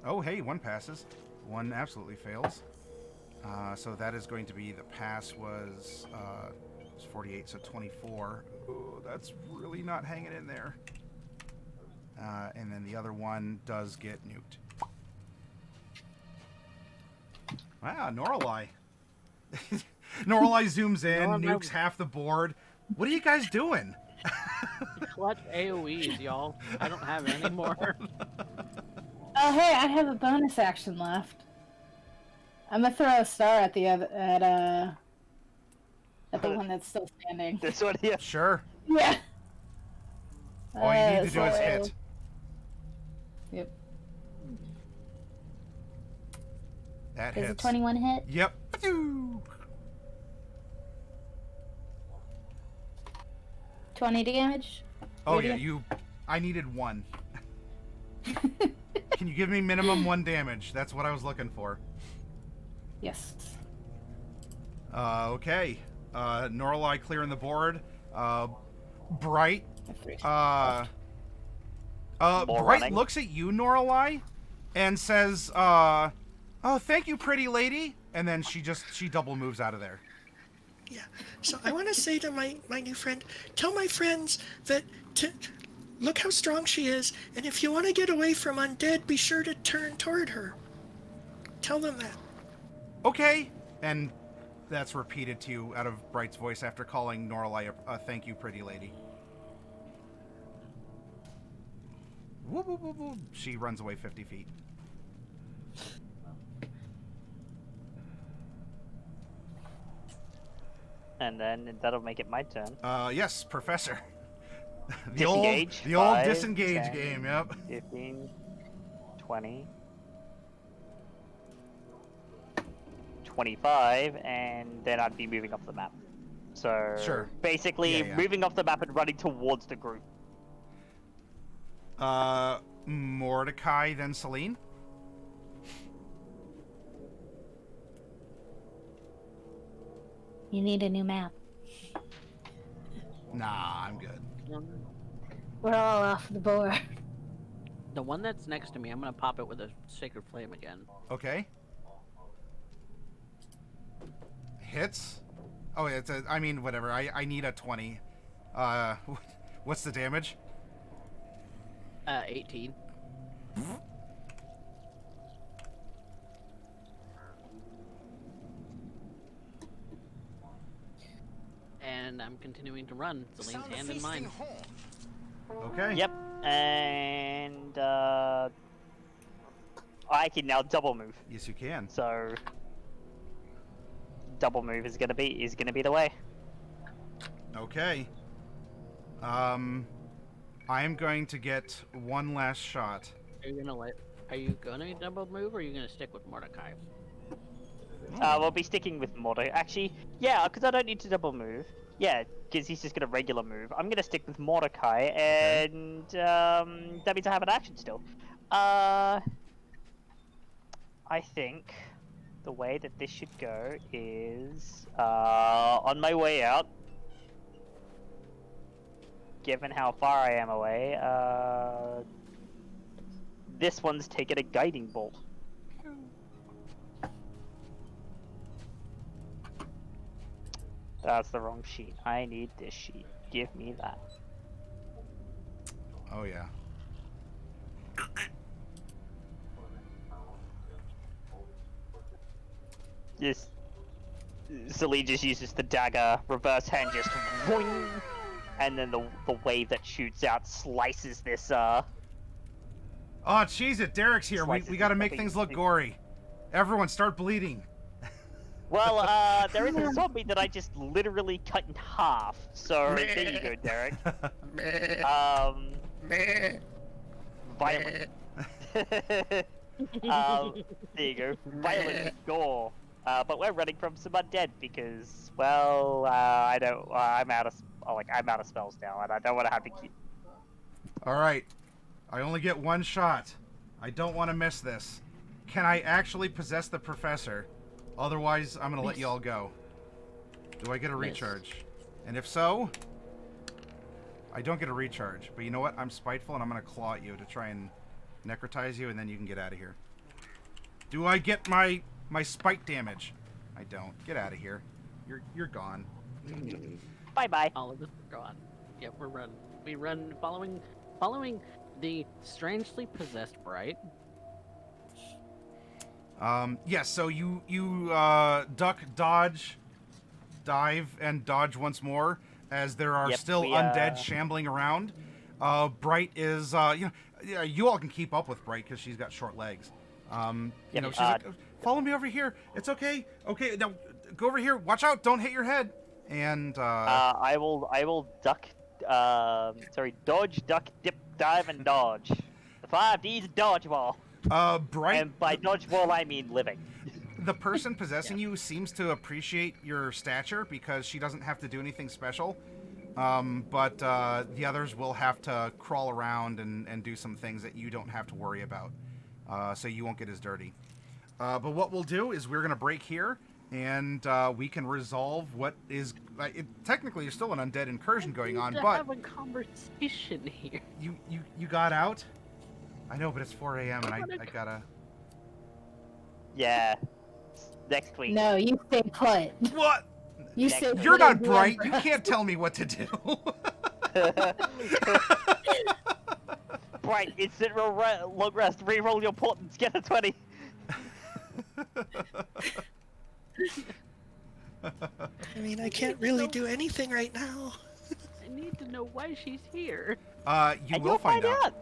Oh, hey, one passes. One absolutely fails. So that is going to be, the pass was 48, so 24. Oh, that's really not hanging in there. And then the other one does get nuked. Wow, Norlai. Norlai zooms in, nukes half the board. What are you guys doing? Clutch AoEs, y'all. I don't have any more. Oh, hey, I have a bonus action left. I'm gonna throw a star at the other, at the one that's still standing. This one here. Sure. Yeah. All you need to do is so- hit. Yep. That Does a hits. 21 hit? Yep. 20 damage? Oh Idiot. yeah, I needed one. Can you give me minimum 1 damage? That's what I was looking for. Yes. Okay. Norlai clearing the board. Bright. More Bright running. looks at you, Norlai, and says, "Oh, thank you, pretty lady." And then she double moves out of there. Yeah. So I want to say to my new friend, tell my friends that look how strong she is, and if you want to get away from undead, be sure to turn toward her. Tell them that. Okay. And that's repeated to you out of Bright's voice after calling Norlai a thank you, pretty lady. Woo, woo, woo, woo. She runs away 50 feet. And then that'll make it my turn. Yes, Professor. Disengage. The old 5, disengage 10, game, yep. 15, 20, 25, and then I'd be moving off the map. So Sure. basically Yeah. moving off the map and running towards the group. Mordecai, then Celine. You need a new map. Nah, I'm good. We're all off the board. The one that's next to me, I'm gonna pop it with a sacred flame again. Okay. Hits. Oh, it's a. I mean, whatever. I need a 20. What's the damage? 18. And I'm continuing to run. Celine's hand in mine. Okay. Yep. And I can now double move. Yes, you can. So double move is gonna be the way. Okay. I am going to get one last shot. Are you gonna double move, or are you gonna stick with Mordecai? We'll be sticking with Mordecai. Actually, yeah, because I don't need to double move. Yeah, because he's just gonna regular move. I'm gonna stick with Mordecai, and that means I have an action still. I think the way that this should go is on my way out. Given how far I am away, this one's taken a guiding bolt. That's the wrong sheet. I need this sheet. Give me that. Oh yeah. This Celine just uses the dagger, reverse hand just boing, and then the wave that shoots out slices this Oh, cheese it. Derek's here. We got to make things look gory. Everyone, start bleeding. Well, there is a zombie that I just literally cut in half. So there you go, Derek. Violent. There you go. Violent gore. But we're running from some undead because, well, I don't. I'm out of I'm out of spells now, and I don't want to have to keep. All right. I only get one shot. I don't want to miss this. Can I actually possess the professor? Otherwise, I'm going to let you all go. Do I get a recharge? And if so, I don't get a recharge. But you know what? I'm spiteful, and I'm going to claw at you to try and necrotize you, and then you can get out of here. Do I get my spite damage? I don't. Get out of here. You're gone. Bye. All of us are gone. Yep, we're run. We run following the strangely possessed Bright. Yes, so you duck, dodge, dive, and dodge once more as there are still undead shambling around. Bright is, you all can keep up with Bright because she's got short legs. She's like, follow me over here. It's okay. Okay, now go over here. Watch out. Don't hit your head. And, I will duck, dodge, duck, dip, dive, and dodge. The 5Ds dodgeball. Bright. And by dodgeball, I mean living. The person possessing you seems to appreciate your stature because she doesn't have to do anything special. But the others will have to crawl around and do some things that you don't have to worry about. So you won't get as dirty. But what we'll do is we're going to break here, and we can resolve what is... technically, there's still an undead incursion going on, but... have a conversation here. You got out? I know, but it's 4 a.m. and I gotta... Yeah. Next week. No, you stay put. What? You stay You're put not and do bright. it. You can't tell me what to do. Bright, instant long rest, reroll your portents, get a 20. I mean, I can't really do anything right now. I need to know why she's here. You will find out.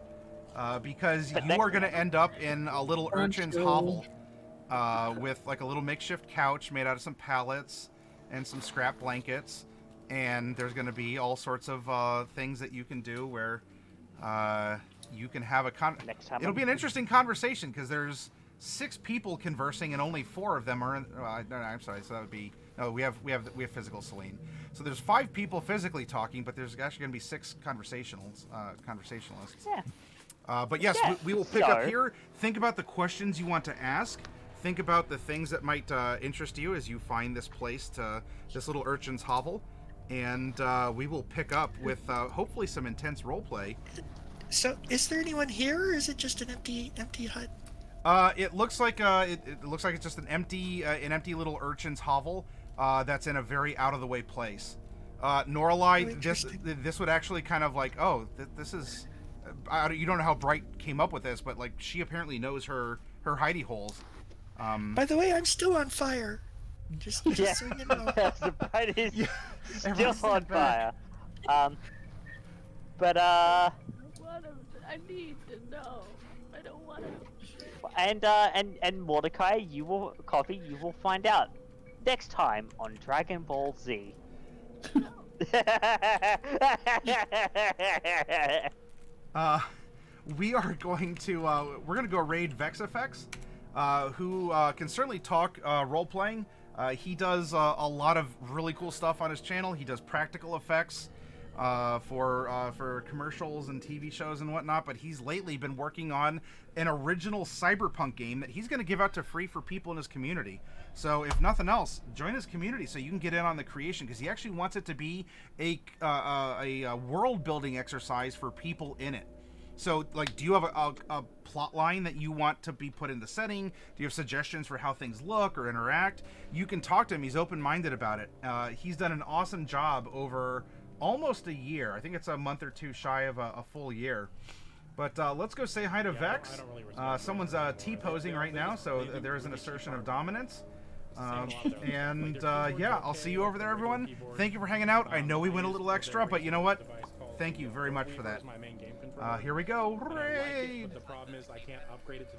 Because But you next are going to end up in a little urchin's true. hovel with like a little makeshift couch made out of some pallets and some scrap blankets. And there's going to be all sorts of things that you can do where you can have Next time It'll be an interesting conversation because there's 6 people conversing and only 4 of them are in... no, I'm sorry. So that would be... No, we have physical Celine. So there's 5 people physically talking, but there's actually going to be 6 conversationalists. Yeah. But yes, Yeah, we will pick up so- here. Think about the questions you want to ask. Think about the things that might interest you as you find this place, this little urchin's hovel. And we will pick up with hopefully some intense roleplay. So, is there anyone here, or is it just an empty hut? It looks like it looks like it's just an empty little urchin's hovel that's in a very out of the way place. Norlai, this would actually kind of like, this is. You don't know how Bright came up with this, but like she apparently knows her hidey holes. By the way, I'm still on fire. Just so you know. The Bright is still everyone's on in bed. fire. But I need to know. I don't want to. And Mordecai, you will find out next time on Dragon Ball Z. We are going to we're going to go raid VexFX, who can certainly talk role playing. He does a lot of really cool stuff on his channel. He does practical effects for commercials and TV shows and whatnot. But he's lately been working on an original cyberpunk game that he's going to give out to free for people in his community. So if nothing else, join his community so you can get in on the creation, because he actually wants it to be a world building exercise for people in it. So, like, do you have a plot line that you want to be put in the setting? Do you have suggestions for how things look or interact? You can talk to him. He's open-minded about it. He's done an awesome job over almost a year. I think it's a month or two shy of a full year. But let's go say hi to Vex. Someone's T-posing right now, so there is an assertion of dominance. Yeah, I'll see you over there, everyone. Thank you for hanging out. I know we went a little extra, but you know what? Thank you very much for that. Here we go. Raid! The problem is I can't upgrade it to the